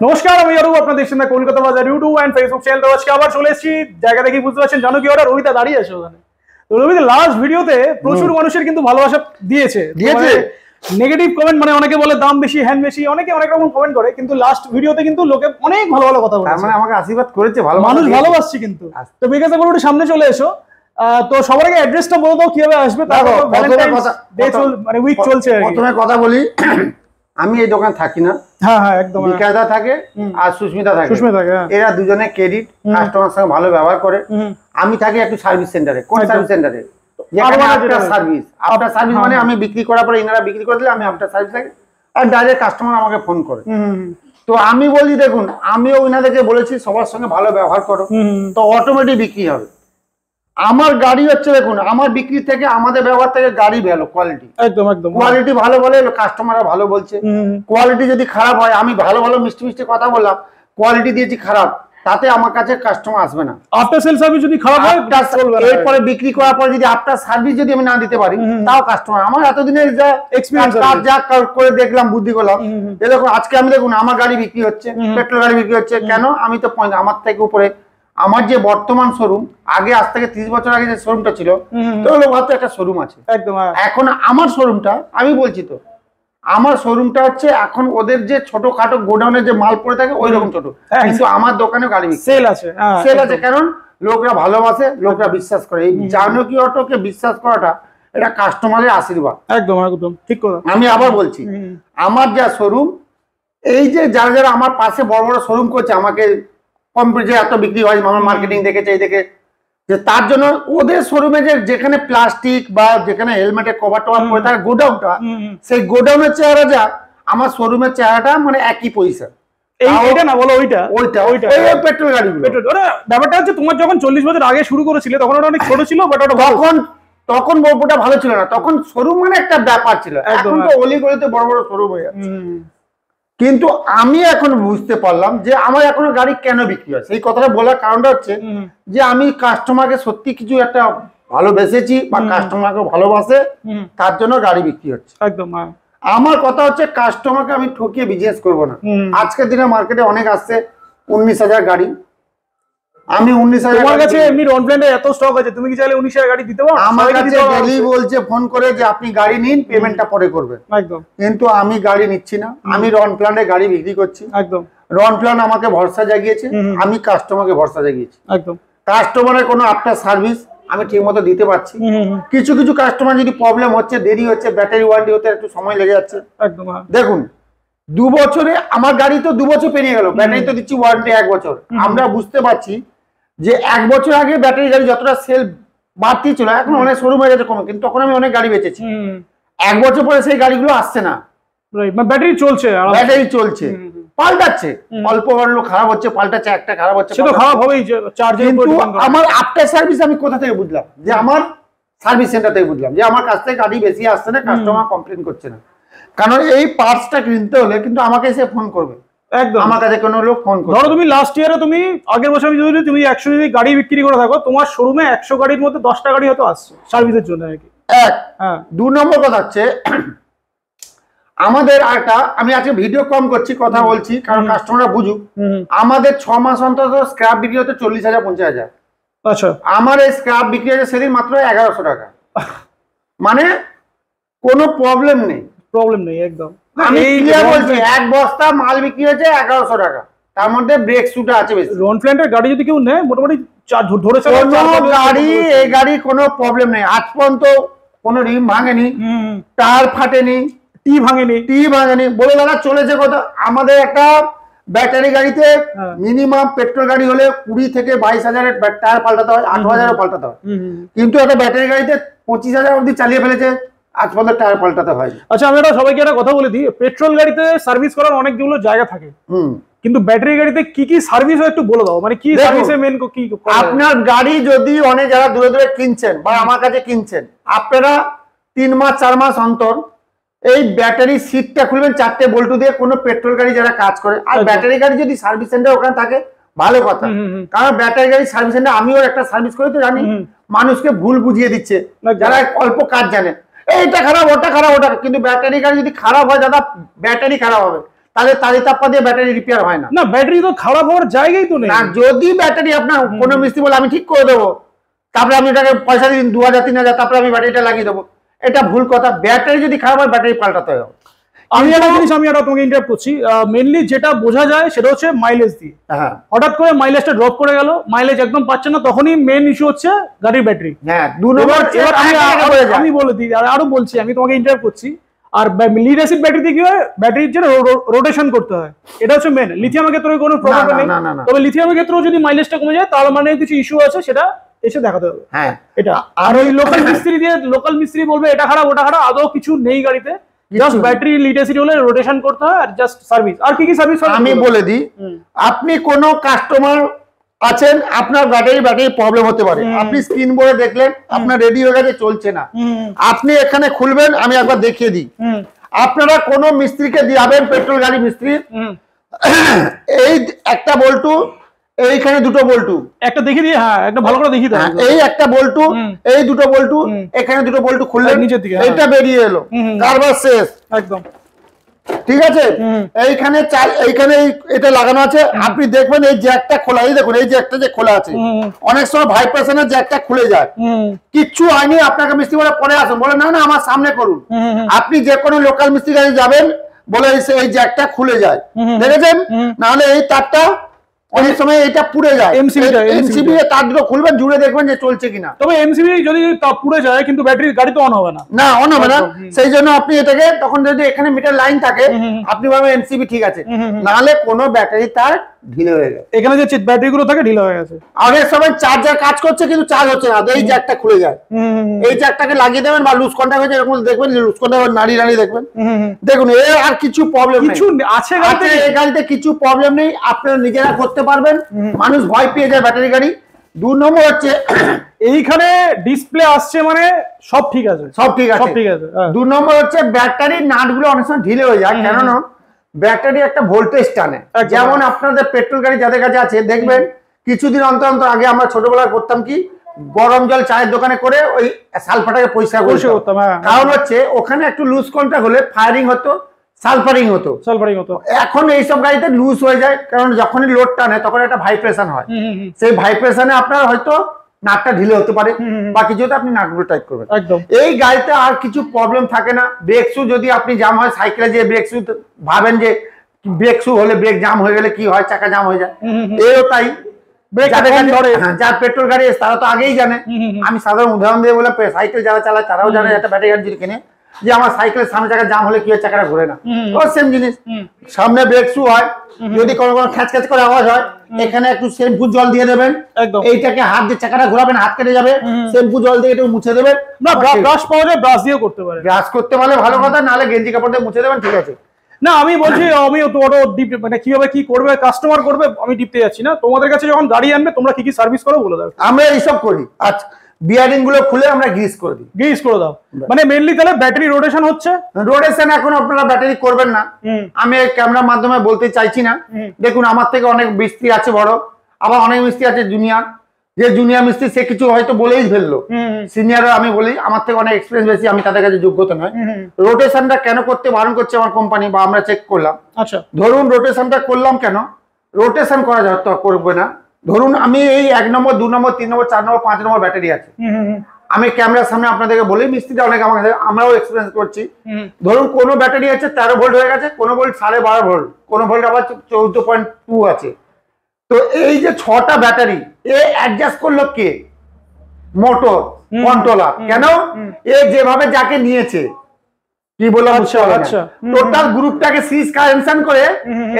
নমস্কার, আমি অরূপ। আপনাদের দেখছেন কলকাতা বাজার ইউটিউব অ্যান্ড ফেসবুক চ্যানেল। তো আজকে আবার চলে এসেছি। জায়গা দেখি বুঝতে পারছেন, জানো কি ওটা রবিদা দাঁড়িয়ে আছে ওখানে। তো রবিদা লাস্ট ভিডিওতে প্রচুর মানুষের কিন্তু ভালোবাসা দিয়েছে। নেগেটিভ কমেন্ট, মানে অনেকে বলে দাম বেশি, হ্যান্ড বেশি, অনেকে অনেক রকম কমেন্ট করে, কিন্তু লাস্ট ভিডিওতে কিন্তু লোকে অনেক ভালো ভালো কথা বলেছে, মানে আমাকে আশীর্বাদ করেছে, ভালো মানুষ ভালোবাসছে কিন্তু। তো বিকাশ একবার একটু সামনে চলে এসো। তো সবার আগে অ্যাড্রেসটা বলে দাও কিভাবে আসবে। তারপর ভ্যালেন্টাইন্স ডে মানে উইক চলছে। প্রথমে কথা বলি, আমি এই দোকান থাকি না। হ্যাঁ হ্যাঁ একদম। বিকাশদা থাকে আর সুস্মিতা থাকে। এরা দুজনে ক্রেডিট, কাস্টমার সঙ্গে ভালো ব্যবহার করে। আমি থাকি একটু সার্ভিস সেন্টারে। কোন সার্ভিস সেন্টারে? After service. আফটার সার্ভিস মানে আমি বিক্রি করার পরে এনারা বিক্রি করে দিলে আমি আফটার সার্ভিস থাকি, আর ডাইরেক্ট কাস্টমার আমাকে ফোন করে। তো আমি বলি দেখুন, আমিও ওনাদেরকে বলেছি সবার সঙ্গে ভালো ব্যবহার করো, তো অটোমেটিক বিক্রি হবে। আমার গাড়ি হচ্ছে দেখুন, আমার বিক্রি থেকে আমাদের ব্যবহার থেকে গাড়ি ভালো, কোয়ালিটি একদম একদম কোয়ালিটি ভালো বলে কাস্টমাররা ভালো বলছে। কোয়ালিটি যদি খারাপ হয়, আমি ভালো ভালো মিষ্টি মিষ্টি কথা বললাম, কোয়ালিটি দিয়েছি খারাপ, তাতে আমার কাছে কাস্টমার আসবে না। আফটার সেল সার্ভিস যদি খারাপ হয়, এরপরে বিক্রি করার পরে যদি আফটার সার্ভিস যদি আমি না দিতে পারি, তাও কাস্টমার। আমার এতদিনের যা এক্সপিরিয়েন্স, যা করে দেখলাম, বুদ্ধি করলাম, দেখুন আজকে আমি দেখুন আমার গাড়ি বিক্রি হচ্ছে, পেট্রোল গাড়ি বিক্রি হচ্ছে। কেন? আমি তো আমার থেকে উপরে আমার যে বর্তমান শোরুম, আগে আজ থেকে 30 বছর আগে যে শোরুমটা ছিল, তো ভাবতো একটা শোরুম আছে একদম। এখন আমার শোরুমটা, আমি বলছি তো, আমার শোরুমটা হচ্ছে এখন ওদের যে ছোটখাটো গোডাউনে যে মাল পড়ে থাকে ওই রকম ছোট, কিন্তু আমার দোকানে গাড়ি সেল আছে। সেল আছে কারণ লোকরা ভালোবাসে, লোকরা বিশ্বাস করে। এই জানকী অটোকে বিশ্বাস করাটা, এটা কাস্টমারের আশীর্বাদ। একদম একদম ঠিক কথা। আমি আবার বলছি, আমার যা শোরুম, এই যে যারা যারা আমার পাশে বড় বড় শোরুম করছে, আমাকে যে এত বিক্রি হয়, আমার মার্কেটিং দেখেছে, এই দেখে যে তার জন্য ওদের শোরুমে যেখানে প্লাস্টিক বা যেখানে হেলমেটের কভার টভার পরে থাকে গোডাউনটা, সেই গোডাউনের চেহারা যা আমার শোরুমের চেহারাটা মানে একই পয়সা। এইটা না বলো, ওইটা ওইটা ওইটা পেট্রোল গাড়ি। ব্যাপারটা হচ্ছে, তোমার যখন 40 বছর আগে শুরু করেছিলে তখন ওটা অনেক ছোট ছিল, বাট ওটা তখন ওটা ভালো ছিল না। তখন শোরুম মানে একটা ব্যাপার ছিল। এখন তো অলিগলিতে বড় বড় শোরুম হয়ে যাচ্ছে। কিন্তু আমি এখন বুঝতে পারলাম যে আমার এখনো গাড়ি কেন বিক্রি হয়। সেই কথাটা বলার কারণটা হচ্ছে যে আমি কাস্টমারকে সত্যি কিছু একটা ভালোবেসেছি বা কাস্টমারকে ভালোবাসে, তার জন্য গাড়ি বিক্রি হচ্ছে একদম। আমার কথা হচ্ছে, কাস্টমারকে আমি ঠকিয়ে বিজনেস করবো না। আজকের দিনে মার্কেটে অনেক আসছে 19,000 গাড়ি, আমি 19,000। তোমার কাছে এমনি রনপ্ল্যান্ডে এত স্টক আছে, তুমি কি চাইলে 19,000 গাড়ি দিতে পারো? আমার কাছে ডেলি বলছে ফোন করে যে আপনি গাড়ি নিন, পেমেন্টটা পরে করবেন একদম। কিন্তু আমি গাড়ি নিচ্ছি না, আমি রনপ্ল্যান্ডে গাড়ি বিক্রি করছি একদম। রনপ্ল্যান্ড আমাকে ভরসা জাগিয়েছে, আমি কাস্টমারকে ভরসা জাগিয়েছি একদম। কাস্টমারের কোনো আফটার সার্ভিস আমি ঠিক মতো দিতে পারছি। কিছু কিছু কাস্টমার যদি প্রবলেম হচ্ছে, দেরি হচ্ছে, ব্যাটারি ওয়ারেন্টি হতে একটু সময় লেগে যাচ্ছে একদম। দেখুন 2 বছরে আমার গাড়ি তো 2 বছর পেরিয়ে গেল, ব্যাটারি তো দিচ্ছি ওয়ারেন্টি 1 বছর। আমরা বুঝতে পারছি যে 1 বছর আগে ব্যাটারি গাড়ি যতটা সেল বাড়তি ছিল, এখন অনেক শোরুম হয়ে গেছে কমে, কিন্তু তখন আমি অনেক গাড়ি বেচেছি। 1 বছর পরে সেই গাড়িগুলো আসছে না, ব্যাটারি চলছে, ব্যাটারি চলছে, পাল্টাচ্ছে, অল্প অল্প খারাপ হচ্ছে, পাল্টাচ্ছে, একটা খারাপ হচ্ছে, সেটা খারাপ হবেই। কিন্তু আমার আফটার সার্ভিস আমি কোথা থেকে বুঝলাম? যে আমার সার্ভিস সেন্টার থেকে বুঝলাম যে আমার কাছ থেকে গাড়ি বেশি আসছে না, কাস্টমার কমপ্লেন করছে না। কারণ এই পার্টসটা কিনতে হলে কিন্তু আমাকে এসে ফোন করবে একদম। আমার কাছে কোনো লোক ফোন করে, ধরো তুমি লাস্ট ইয়ারে, তুমি আগের বছর যদি তুমি 100 যদি গাড়ি বিক্রি করে থাকো, তোমার শোরুমে 100 গাড়ির মধ্যে 10টা গাড়ি হয়তো আসছে সার্ভিসের জন্য আর কি। হ্যাঁ। 2 নম্বর কথা হচ্ছে, আমাদের একটা, আমি আজকে ভিডিও কম করছি, কথা বলছি কারণ কাস্টমাররা বুঝুক, আমাদের 6 মাস অন্তত স্ক্র্যাপ বিক্রি হতে 40,000 50,000। আচ্ছা। আমার এই স্ক্র্যাপ বিক্রি হয়েছে সেদিন মাত্র 1100 টাকা, মানে কোনো প্রবলেম নেই, প্রবলেম নেই একদম। আমি ক্লিয়ার বলছি, 1 বস্তা মাল বিক্রি হয়েছে 1100 টাকা, তার মধ্যে ব্রেক শুটা আছে বেশি। রনপ্ল্যান্ডের গাড়ি যদি কেউ নেয়, মোটামুটি ধরেছে কোনো গাড়ি, এই গাড়ি কোনো প্রবলেম নেই। আজ পর্যন্ত কোনো রিম ভাঙেনি, টায়ার ফাটেনি, টি ভাঙেনি। বলে দাদা চলেছে কত? আমাদের একটা ব্যাটারি গাড়িতে মিনিমাম পেট্রোল গাড়ি হলে 20 থেকে 22,000 টায়ার পাল্টাতে হয়, 8,000 পাল্টাতে হয়, কিন্তু একটা ব্যাটারি গাড়িতে 25,000 অবধি চালিয়ে ফেলেছে, আজ পর্যন্ত টায়ার পাল্টাতে হয়। আচ্ছা, আমি এটা সবাইকে একটা কথা বলে দিই, পেট্রোল গাড়িতে সার্ভিস করার অনেকগুলো জায়গা থাকে, কিন্তু ব্যাটারি গাড়িতে কি কি সার্ভিস হয় একটু বলে দাও, মানে কি সার্ভিসে মেন কি? আপনার গাড়ি যদি অনেক যারা দূরে দূরে কিনছেন বা আমার কাছে কিনছেন, আপনারা 3 মাস 4 মাস অন্তর এই ব্যাটারি সিটটা খুলবেন 4টে বল্টু দিয়ে, কোনো পেট্রোল গাড়ি যারা কাজ করে। আর ব্যাটারি গাড়ি যদি সার্ভিস সেন্টার ওখানে থাকে ভালো কথা, কারণ ব্যাটারি গাড়ি সার্ভিস সেন্টার, আমিও একটা সার্ভিস করে তো জানি, মানুষকে ভুল বুঝিয়ে দিচ্ছে যারা অল্প কাজ জানে, এইটা খারাপ, ওটা খারাপ, ওটা। কিন্তু ব্যাটারি গাড়ি যদি খারাপ হয় দাদা, ব্যাটারি খারাপ হবে, তাহলে তারিতাপ্পা দিয়ে ব্যাটারি রিপেয়ার হয় না। না ব্যাটারি তো খারাপ হওয়ার জায়গাই তো নেই। না যদি ব্যাটারি আপনার কোনো মিস্ত্রি বলে আমি ঠিক করে দেবো, তারপরে আমি এটাকে পয়সা দিন 2000-3000, তারপরে আমি ব্যাটারিটা লাগিয়ে দেবো, এটা ভুল কথা। ব্যাটারি যদি খারাপ হয় ব্যাটারি পাল্টাতে হবে। আমি একটা জিনিস তোমাকে ইন্টারাপ্ট করছি, মেইনলি যেটা বোঝা যায় সেটা হচ্ছে মাইলেজ দিয়ে। হ্যাঁ, হঠাৎ করে মাইলেজটা ড্রপ করে গেল, মাইলেজ একদম পাচ্ছে না, তখনই মেইন ইস্যু হচ্ছে গাড়ির ব্যাটারি। হ্যাঁ, 2 নম্বর আমি বলে দিই, আরো বলছি, আমি তোমাকে ইন্টারাপ্ট করছি। আর লিড অ্যাসিড ব্যাটারিতে কি হয়, ব্যাটারির জন্য রোটেশন করতে হয়, এটা হচ্ছে মেন। লিথিয়ামের ক্ষেত্রে কোনো প্রবলেম নেই, তবে লিথিয়ামের ক্ষেত্রেও যদি মাইলেজটা কমে যায় তাহলে মানে কিছু ইস্যু আছে, সেটা এসে দেখাতে হবে। হ্যাঁ, এটা আর ওই লোকাল মিস্ত্রি বলবে এটা খারাপ ওটা খারাপ, আদৌ কিছু নেই গাড়িতে, জাস্ট ব্যাটারি লিড অ্যাসিড হলে রোটেশন করতে হয় আর জাস্ট সার্ভিস। আর কি কি সার্ভিস আমি বলে দিই, আপনি কোন কাস্টমার আছেন, আপনার ব্যাটারি প্রবলেম হতে পারে, আপনি স্ক্রিন বোর্ডে দেখলেন আপনার রেডি হয়ে গেছে, চলছে না, আপনি এখানে খুলবেন, আমি একবার দেখিয়ে দিই। আপনারা কোন মিস্ত্রিকে দিবেন, পেট্রোল গাড়ি মিস্ত্রি, এই একটা বল্টু, এইখানে দুটো বল্টু, একটা দেখিয়ে দিই। হ্যাঁ, একটা ভালো করে দেখিয়ে দাও। এই একটা বল্টু, এই দুটো বল্টু, এখানে দুটো বল্টু খুললেন, নিচের দিকে এইটা বেরিয়ে এলো, কারবার শেষ একদম। ঠিক আছে, এইখানে এটা লাগানো আছে, আপনি দেখবেন এই জ্যাকটা খোলা, এই দেখুন এই জ্যাকটা যে খোলা আছে, অনেক সময় ভাইব্রেশনের জ্যাকটা খুলে যায়, কিচ্ছু হয়নি, আপনাকে মিস্ত্রি বলে পরে আসুন, বলে না না আমার সামনে করুন। আপনি যে কোনো লোকাল মিস্ত্রি কাছে যাবেন, বলে এই জ্যাকটা খুলে যায়, দেখেছেন, নাহলে এই তারটা অনেক সময় এটা পুড়ে যায়। এমসিবি এর তার দুটো খুলবেন, জুড়ে দেখবেন যে চলছে কিনা। তবে এমসিবি যদি পুড়ে যায় কিন্তু ব্যাটারি গাড়ি তো অন হবে না, না অন হবে না, সেই জন্য আপনি এটাকে তখন যদি এখানে মিটার লাইন থাকে আপনি ভাবেন এমসিবি ঠিক আছে, নাহলে কোনো ব্যাটারি তার ঢিলে হয়ে গেছে, এখানে যে ব্যাটারি গুলো থাকে ঢিলে হয়ে গেছে। আগের সময় চার্জার কাজ করছে কিন্তু চার্জ হচ্ছে না, এই জ্যাকটা খুলে যায়, এই জ্যাকটাকে লাগিয়ে দেবেন, বা লুজ কন্টাক্ট হয়েছে এরকম দেখবেন, লুজ কন্টাক্ট নাড়ি দেখবেন, দেখুন এর আর কিছু প্রবলেম কিছু আছে গাড়িতে, এই গাড়িতে কিছু প্রবলেম নেই, আপনারা নিজেরা করতে পারবেন, মানুষ ভয় পেয়ে যায় ব্যাটারি গাড়ি। 2 নম্বর হচ্ছে এইখানে ডিসপ্লে আসছে মানে সব ঠিক আছে, সব ঠিক আছে। 2 নম্বর হচ্ছে ব্যাটারির নাটগুলো অনেক সময় ঢিলে হয়ে যায়, কেননা ব্যাটারি একটা ভোল্টেজ টানে, যেমন আপনাদের পেট্রোল গাড়ি যাদের কাছে আছে দেখবেন কিছুদিন অন্তর অন্তর, আগে আমরা ছোটবেলায় করতাম কি, গরম জল চায়ের দোকানে করে ওই সালফারটাকে পরিষ্কার করতাম, কারণ হচ্ছে ওখানে একটু লুজ কন্টাক্ট হলে ফায়ারিং হতো, সালফারিং হতো। এখন এইসব গাড়িতে লুজ হয়ে যায়, কারণ যখনই লোড টানে তখন একটা ভাইব্রেশন হয়, সেই ভাইব্রেশনে আপনার হয়তো নাটটা ঢিলে হতে পারে, বা কিছুতে আপনি নাটগুলো টাইট করবেন। এই গাড়িতে আর কিছু প্রবলেম থাকে না। ব্রেক শু যদি আপনি জাম হয়, সাইকেলে যে ব্রেক শু ভাবেন যে ব্রেক শু হলে ব্রেক জাম হয়ে গেলে কি হয়, চাকা জাম হয়ে যায়, এও তাই। যার পেট্রোল গাড়ি তারা তো আগেই জানে, আমি সাধারণ উদাহরণ দিয়ে বললাম, সাইকেল যারা চালায় তারাও জানে একটা ব্যাটারি গাড়ি যদি কিনে, যে আমার সাইকেলের সামনে চাকা জাম হলে কি হয়, চাকাটা ঘুরে না, ও সেম জিনিস। সামনে ব্রেক শু হয়, যদি কোনো খ্যাচ খ্যাচ করে আওয়াজ হয়, এখানে একটু শ্যাম্পু জল দিয়ে দেবেন, এইটাকে হাত দিয়ে চাকাটা ঘোরাবেন, হাত কেটে যাবে, শ্যাম্পু জল দিয়ে একটু মুছে দেবেন, ব্রাশ পাওয়া যায়, ব্রাশ দিয়ে করতে পারে, ব্রাশ করতে পারলে ভালো কথা, নাহলে গেঞ্জি কাপড় দিয়ে মুছে দেবেন, ঠিক আছে। না আমি বলছি, আমি মানে কিভাবে কি করবে কাস্টমার করবে আমি ডিপতে যাচ্ছি না, তোমাদের কাছে যখন গাড়ি আনবে তোমরা কি কি সার্ভিস করো বলে দাও। আমরা এইসব করি, আচ্ছা বিয়ারিং গুলো খুলে আমরা গ্রিস করে দিই, গ্রিস করে দাও, মানে মেইনলি তাহলে ব্যাটারি রোটেশন হচ্ছে। রোটেশন এখন আপনারা ব্যাটারি করবেন না, আমি ক্যামেরার মাধ্যমে বলতে চাইছি না। দেখুন আমার থেকে অনেক মিস্ত্রি আছে বড়, আবার অনেক মিস্ত্রি আছে জুনিয়র, যে জুনিয়র মিস্ত্রি সে কিছু হয়তো বলেই ফেললো, সিনিয়র আমি বলি আমার থেকে অনেক এক্সপিরিয়েন্স বেশি, আমি তাদের কাছে যোগ্যতা নয়। রোটেশনটা কেন করতে বারণ করছে আমার কোম্পানি, বা আমরা চেক করলাম, আচ্ছা ধরুন রোটেশনটা করলাম, কেন রোটেশন করা যায় তো করবে না, ধরুন আমি এই 1 নম্বর 2 নম্বর 3 নম্বর 4 নম্বর 5 নম্বর ব্যাটারি আছে, আমি ক্যামেরার সামনে আপনাদেরকে বলি, মিস্ত্রিটা অনেক আমার কাছে, আমরাও এক্সপিরিয়েন্স করছি, ধরুন কোনো ব্যাটারি আছে 13 ভোল্ট হয়ে গেছে, কোনো ভোল্ট 12.5 ভোল্ট, কোনো ভোল্ট আবার 14.2 আছে, তো এই যে 6টা ব্যাটারি এ অ্যাডজাস্ট করলো কে, মোটর কন্ট্রোলার, কেন এ যেভাবে যাকে নিয়েছে কি বললাম, টোটাল গ্রুপটাকে সিরিজ কানেকশন করে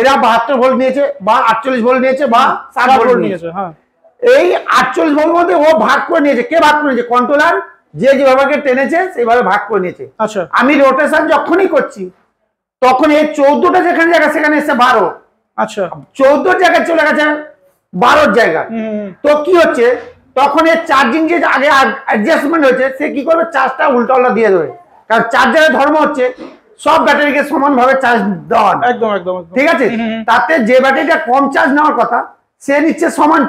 এরা 72 ভোল্ট নিয়েছে, বা 48 ভোল্ট নিয়েছে, বা 60 ভোল্ট নিয়েছে, এই 48 ভোল্ট মধ্যে ও ভাগ করে নিয়েছে, কে ভাগ করে নিয়েছে, কন্ট্রোলার, যে যেভাবে টেনেছে সেইভাবে ভাগ করে নিয়েছে। আচ্ছা আমি রোটেশন যখনই করছি তখন এই 14টা যেখানে জায়গা সেখানে এসে 12, আচ্ছা 14 জায়গায় চলে গেছে 12 জায়গা, তো কি হচ্ছে তখন এর চার্জিং যে আগে অ্যাডজাস্টমেন্ট হয়েছে, সে কি করবে, চার্জটা উল্টা উল্টা দিয়ে দেবে, কারণ চার্জারের ধর্ম হচ্ছে সব ব্যাটারিকে সমানভাবে চার্জ দেওয়া, একদম একদম ঠিক আছে। তাতে যে ব্যাটারিটা কম চার্জ নেওয়ার কথা সে নিচ্ছে সমান,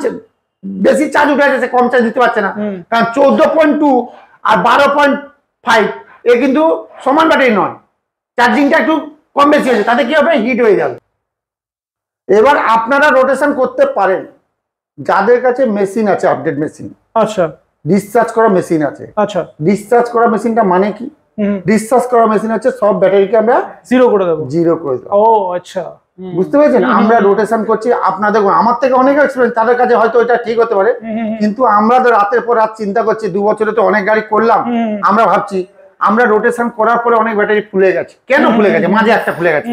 বেশি চার্জ উঠে যাচ্ছে, কম চার্জ দিতে পারছে না, কারণ 14.2 আর 12.5 এ কিন্তু সমান ব্যাটারি নয়, চার্জিংটা একটু কম বেশি হয়েছে, তাতে কি হবে, হিট হয়ে যাবে। এবার আপনারা রোটেশন করতে পারেন যাদের কাছে মেশিন আছে, আপডেট মেশিন। আচ্ছা। ডিসচার্জ করা মেশিন আছে। আচ্ছা। ডিসচার্জ করা মেশিনটা মানে কি? ডিসচার্জ করা মেশিন হচ্ছে সব ব্যাটারিকে আমরা জিরো করে দেবো। ও আচ্ছা, বুঝতে পেরেছেন? আমরা রোটেশন করছি। আপনাদের আমার থেকে অনেক এক্সপিরিয়েন্স, তাদের কাছে হয়তো এটা ঠিক হতে পারে, কিন্তু আমরা তো রাতের পর রাত চিন্তা করছি। 2 বছরে তো অনেক গাড়ি করলাম, আমরা ভাবছি আমরা রোটেশন করার পরে অনেক ব্যাটারি ফুলে গেছে। কেন ফুলে গেছে? মাঝে একটা ফুলে গেছে,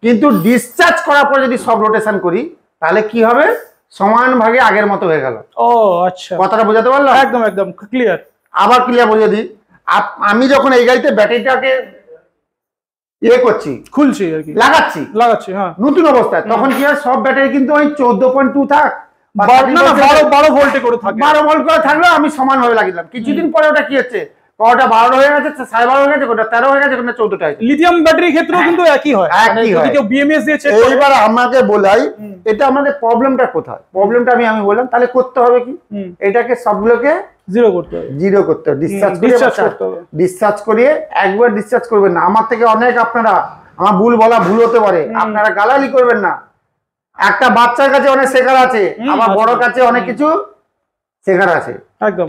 কিন্তু ডিসচার্জ করার পরে যদি সব রোটেশন করি তাহলে কি হবে? সমান ভাগে আগের মতো হয়ে গেল। ও আচ্ছা, কথাটা বোঝাতে পারলাম? একদম একদম ক্লিয়ার। আবার ক্লিয়ার বুঝিয়ে দিই। আমি যখন এই গাড়িতে ব্যাটারিটাকে করছি, খুলছি আর কি, লাগাচ্ছি হ্যাঁ নতুন অবস্থায়, তখন কি হয়? সব ব্যাটারি কিন্তু ওই 14.2 থাক, 12 ভোল্টে করে থাকে, 12 ভোল্ট করে থাকলেও আমি সমান ভাবে লাগিয়ে দিলাম। কিছুদিন পরে ওটা কি হচ্ছে? কোটা 12 হয়ে গেছে, 12.5 হয়ে গেছে, কোটা 13 হয়ে গেছে, কোটা 14টা। লিথিয়াম ব্যাটারির ক্ষেত্রেও কিন্তু একই হয়, যদি কেউ বিএমএস দিয়ে চেক করে। এবার আমাকে বলাই এটা আমাদের প্রবলেমটা কোথায়? প্রবলেমটা আমি বললাম তাহলে করতে হবে কি? এটাকে সবগুলোকে জিরো করতে হবে, ডিসচার্জ করিয়ে একবার ডিসচার্জ করবেন না। আমার থেকে অনেক আপনারা, আমার ভুল হতে পারে, আপনারা গালালি করবেন না। একটা বাচ্চার কাছে অনেক শেখার আছে, আমার বড় কাছে অনেক কিছু শেখার আছে।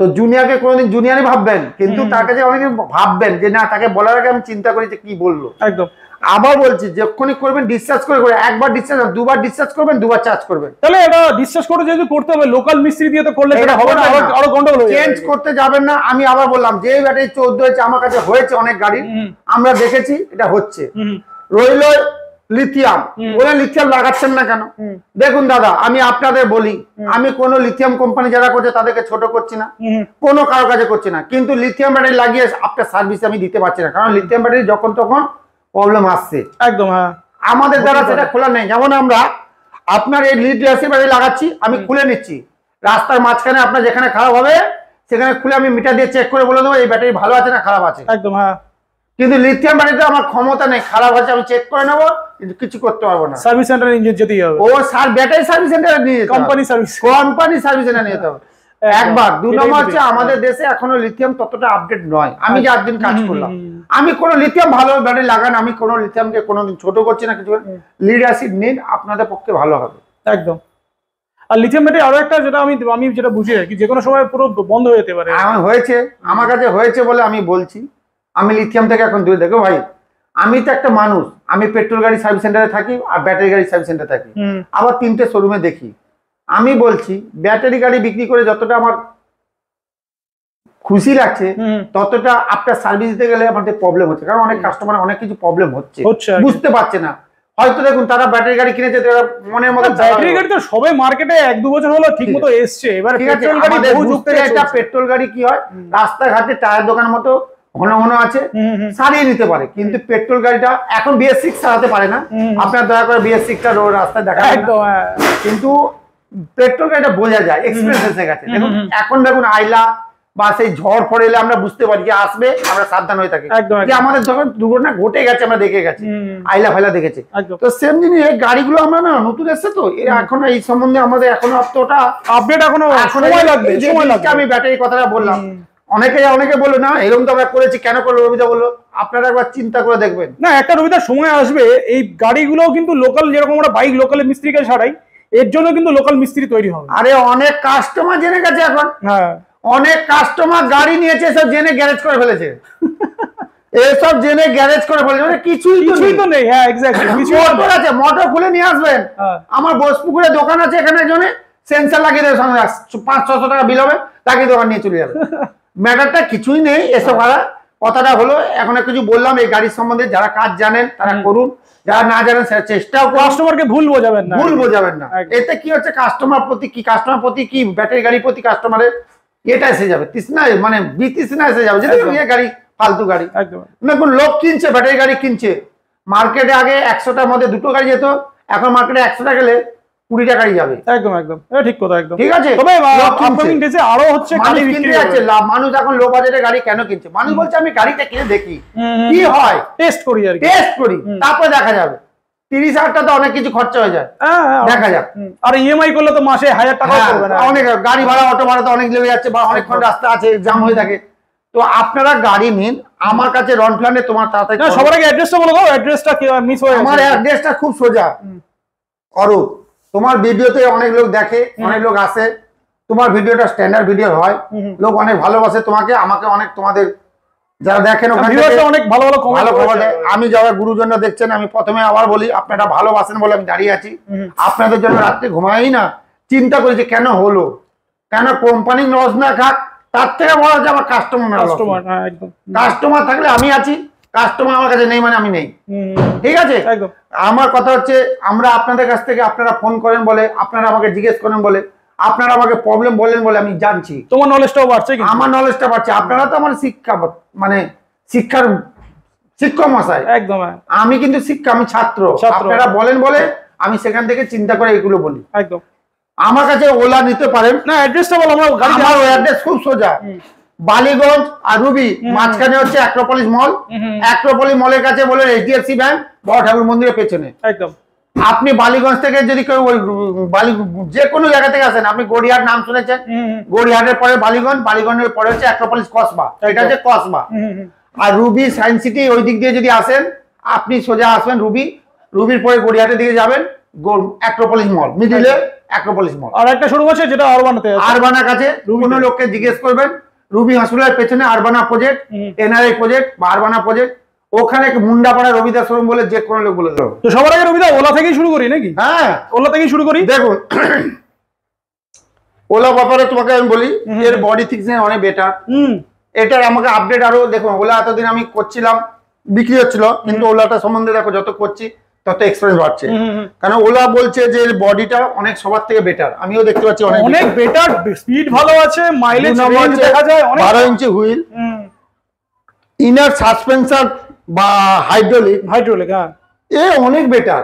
তো জুনিয়রকে কোনোদিন জুনিয়রই ভাববেন, কিন্তু তার কাছে অনেক ভাববেন যে না, তাকে বলার আগে আমি চিন্তা করি যে কি বললো। একদম। আবার বলছি, যখনই করবেন ডিসচার্জ করে, একবার ডিসচার্জ, দুবার ডিসচার্জ করবেন, দুবার চার্জ করবেন। তাহলে এটা ডিসচার্জ করে যদি করতে হবে, লোকাল মিস্ত্রি দিয়ে তো করলে সেটা হবে না, আরো গন্ডগোল হয়ে যাবে। চেঞ্জ করতে যাবেন না। আমি আবার বললাম, যে ব্যাটারি 14 হয়েছে, আমার কাছে হয়েছে অনেক গাড়ি, আমরা দেখেছি এটা হচ্ছে। রইল লিথিয়াম, বলে লিথিয়াম লাগাচ্ছেন না কেন? দেখুন দাদা, আমি আপনাদের বলি, আমি কোন লিথিয়াম কোম্পানি যারা করছে তাদেরকে ছোট করছি না, কোনো কারো কাছে করছি না, কিন্তু লিথিয়াম ব্যাটারি লাগিয়ে আপনার সার্ভিস আমি দিতে পারছি না, কারণ লিথিয়াম ব্যাটারি যখন তখন প্রবলেম আসছে। একদম হ্যাঁ, আমাদের দ্বারা সেটা খোলা নেই। যেমন আমরা আপনার এই লিড অ্যাসিড ব্যাটারি লাগাচ্ছি, আমি খুলে নিচ্ছি, রাস্তার মাঝখানে আপনার যেখানে খারাপ হবে সেখানে খুলে আমি মিটার দিয়ে চেক করে বলে দেবো এই ব্যাটারি ভালো আছে না খারাপ আছে। একদম হ্যাঁ। কিন্তু লিথিয়াম ব্যাটারিতে আমার ক্ষমতা নেই, খারাপ আছে আমি চেক করে নেবো, কিন্তু কিছু করতে পারবো না। সার্ভিস সেন্টারে নিয়ে যেতেই হবে। ও ব্যাটারি সার্ভিস সেন্টারে নিয়ে যেতে হবে, কোম্পানি সার্ভিস সেন্টারে নিয়ে যেতে হবে একবার। 2 নম্বর হচ্ছে, আমাদের দেশে এখনো লিথিয়াম ততটা আপডেট নয়। আমি যে একদিন কাজ করলাম, আমি কোনো লিথিয়াম ভালো ব্যাটারি লাগান, আমি কোনো লিথিয়ামকে কোনোদিন ছোট করছি না কিছু। লিড অ্যাসিড নিন, আপনাদের পক্ষে ভালো হবে। একদম। আর লিথিয়াম ব্যাটারি আরো একটা যেটা আমি যেটা বুঝি আর কি, যে কোনো সময় পুরো বন্ধ হয়ে যেতে পারে। হয়েছে, আমার কাছে হয়েছে বলে আমি বলছি। আমি লিথিয়াম থেকে এখন দূরে। দেখো ভাই, আমি তো একটা মানুষ, আমি পেট্রোল গাড়ি সার্ভিস সেন্টারে থাকি আর ব্যাটারি গাড়ি সার্ভিস সেন্টারে থাকি, আবার 3টে শোরুমে দেখি। আমি বলছি, ব্যাটারি গাড়ি বিক্রি করে যতটা আমার খুশি লাগছে, ততটা আপনার সার্ভিস দিতে গেলে আমাদের প্রবলেম হচ্ছে, কারণ অনেক কাস্টমার অনেক কিছু প্রবলেম হচ্ছে, বুঝতে পারছে না। হয়তো দেখুন তারা ব্যাটারি গাড়ি কিনেছে, তারা মনের মতো ব্যাটারি গাড়ি তো সবাই মার্কেটে 1-2 বছর হলো ঠিকমতো এসছে। এবার পেট্রোল গাড়ি বহু যুক্ত, এটা পেট্রোল গাড়ি কি হয়, রাস্তাঘাটে টায়ার দোকানের মতো ঘন ঘন আছে, সারিয়ে নিতে পারে, কিন্তু পেট্রোল গাড়িটা এখন BS6 চালাতে পারে না। আপনার দয়া করে BS6টা রোড রাস্তায় দেখা যায়, কিন্তু পেট্রোল গাড়িটা বোঝা যায়, এক্সপিরিয়েন্স এসে গেছে। দেখুন এখন দেখুন আইলা বা সেই ঝড় ফড় এলে আমরা বুঝতে পারি যে আসবে, আমরা সাবধান হয়ে থাকি, যে আমাদের যখন দুর্ঘটনা ঘটে গেছে আমরা দেখে গেছি, আইলা ফাইলা দেখেছি। তো সেম জিনিস এই গাড়িগুলো আমরা না নতুন এসছে তো, এরা এখন এই সম্বন্ধে আমাদের এখনো অতটা আপডেট এখনো সময় লাগবে। আমি ব্যাটারি কথাটা বললাম, অনেকে বললো না এরকম তো আমরা করেছি, কেন করলো? রবিদা বললো, আপনারা একবার চিন্তা করে দেখবেন না, একটা রবিদার সময় আসবে এই গাড়িগুলো কিন্তু লোকাল, যেরকম আমরা বাইক লোকালে মিস্ত্রিকে ছাড়াই, এর জন্য কিন্তু লোকাল মিস্ত্রি তৈরি হবে। আরে অনেক কাস্টমার জেনে গেছে এখন, হ্যাঁ অনেক কাস্টমার গাড়ি নিয়েছে সব জেনে গ্যারেজ করে ফেলেছে। এসব জেনে গ্যারেজ করে ফেলেছে, মানে কিছুই তো নেই। হ্যাঁ এক্স্যাক্টলি, মোটর আছে, মোটর খুলে নিয়ে আসবেন। আমার বোসপুকুরে দোকান আছে, এখানে জন্য সেন্সার লাগিয়ে দেবে, 500-600 টাকা বিল হবে, লাগিয়ে দোকান নিয়ে চলে যাবে। ম্যাটারটা কিছুই নেই। এসব কথাটা হলো, এখন কিছু বললাম এই গাড়ির সম্বন্ধে, যারা কাজ জানেন তারা করুন, যারা না জানেন সেটা চেষ্টাও করুন। কাস্টমারকে ভুল বোঝাবেন না। এতে কি হচ্ছে, কাস্টমার প্রতি কি ব্যাটারি গাড়ির প্রতি কাস্টমারের এটা এসে যাবে, তৃষ্ণা, মানে বিতৃষ্ণা এসে যাবে, যে গাড়ি ফালতু গাড়ি। দেখুন লোক কিনছে, ব্যাটারি গাড়ি কিনছে, মার্কেটে আগে 100টার মধ্যে 2টো গাড়ি যেত, এখন মার্কেটে 100টা গেলে 20টা গাড়ি যাবে। একদম ঠিক কথা, একদম ঠিক আছে। তবে আপকামিং ডেজে আরো হচ্ছে, গাড়ি বিক্রি হচ্ছে, মানুষ এখন লো বাজেটে গাড়ি কেন কিনছে? মানুষ বলছে আমি গাড়িটা কিনে দেখি কি হয়, টেস্ট করি, তারপরে দেখা যাবে। 30,000 টাকা তো অনেক কিছু খরচা হয়ে যায়, দেখা যাক। আর ইএমআই করলে তো মাসে 1000 টাকা পড়বে না। অনেক গাড়ি ভাড়া, অটো ভাড়া তো অনেক লেগে যাচ্ছে, বা অনেকক্ষণ রাস্তা আছে, জ্যাম হয়ে থাকে। তো আপনারা গাড়ি নিন আমার কাছে, রন প্ল্যানে তোমার তাড়াতাড়ি। সবার আগে অ্যাড্রেসটা বলে দাও, অ্যাড্রেসটা মিস হয়ে গেছে। আমার অ্যাড্রেসটা খুব সোজা, অরূপ তোমার ভিডিওতে অনেক লোক দেখে, অনেক লোক আসে, তোমার ভিডিওটা স্ট্যান্ডার্ড ভিডিও হয়, লোক অনেক ভালোবাসে তোমাকে, আমাকে অনেক তোমাদের যারা দেখেন ওখানে অনেক ভালো ভালো খবর দেয়। আমি যারা গুরুজনরা দেখছেন, আমি প্রথমে আবার বলি আপনারা ভালোবাসেন বলে আমি দাঁড়িয়ে আছি। আপনাদের জন্য রাত্রে ঘুমাই না, চিন্তা করি যে কেন হলো, কেন কোম্পানি লস না খাক, তার থেকে বড় হচ্ছে আমার কাস্টমার থাকলে আমি আছি, কাস্টমার আমার কাছে নেই মানে আমি নেই। ঠিক আছে, আমার কথা হচ্ছে আমরা আপনাদের কাছ থেকে আপনারা ফোন করেন বলে, আপনারা আমাকে জিজ্ঞেস করেন বলে, আপনারা আমাকে প্রবলেম বলেন বলে আমি জানছি, তোমার নলেজটাও বাড়ছে, আমার নলেজটা বাড়ছে। আপনারা তো আমার মানে শিক্ষার শিক্ষক মশাই, একদম। আমি কিন্তু শিক্ষা, আমি ছাত্র। আপনারা বলেন বলে আমি সেখান থেকে চিন্তা করে এগুলো বলি। একদম। আমার কাছে ওলা নিতে পারেন না, অ্যাড্রেসটা বল। আমার অ্যাড্রেস খুব সোজা, বালিগঞ্জ আর রুবি মাঝখানে হচ্ছে অ্যাক্রোপলিস মল। অ্যাক্রোপলিস মলের কাছে বলে এইচডিএফসি ব্যাংক, বড় ঠাকুর মন্দিরের পেছনে। একদম। আপনি বালিগঞ্জ থেকে যদি কেউ ওই যে কোনো জায়গা থেকে আসেন, আপনি গড়িয়াহাট নাম শুনেছেন, গড়িয়াহাটের পরে বালিগঞ্জ, বালিগঞ্জের পরে হচ্ছে অ্যাক্রোপলিস কসবা, এটা হচ্ছে কসবা। আর রুবি সায়েন্স সিটি ওই দিক দিয়ে যদি আসেন, আপনি সোজা আসবেন রুবির পরে গড়িয়াহাটের দিকে যাবেন, অ্যাক্রোপলিস মল, মিডিলে অ্যাক্রোপলিস মল। আর একটা শোরুম আছে যেটা আরবানাতে আছে, আরবানার কাছে। কোনো লোককে জিজ্ঞেস করবেন, রুবি হসপিটালের পেছনে আরবানা প্রজেক্ট, এনআরআই প্রজেক্ট বা আরবানা প্রজেক্ট, ওখানে মুন্ডাপাড়া রবিদা শোরুম বলে যে কোনো লোক বলে দেবো। তো সবার আগে রবিদা ওলা থেকেই শুরু করি নাকি? হ্যাঁ, ওলা থেকেই শুরু করি। দেখুন, ওলা ব্যাপারে তোমাকে আমি বলি, এর বডি থিকনেস অনেক বেটার। এটার আমাকে আপডেট আরো দেখুন, ওলা এতদিন আমি করছিলাম, বিক্রি হচ্ছিল, কিন্তু ওলাটা সম্বন্ধে দেখো যত করছি তত এক্সপেরিয়েন্স বাড়ছে। কারণ ওলা বলছে যে বডিটা অনেক সবার থেকে বেটার, আমিও দেখতে পাচ্ছি অনেক বেটার, স্পিড ভালো আছে, মাইলেজ দেখা যায়, 12 ইঞ্চি হুইল, ইনার সাসপেনশন বা হাইড্রোলিক, হ্যাঁ, এ অনেক বেটার,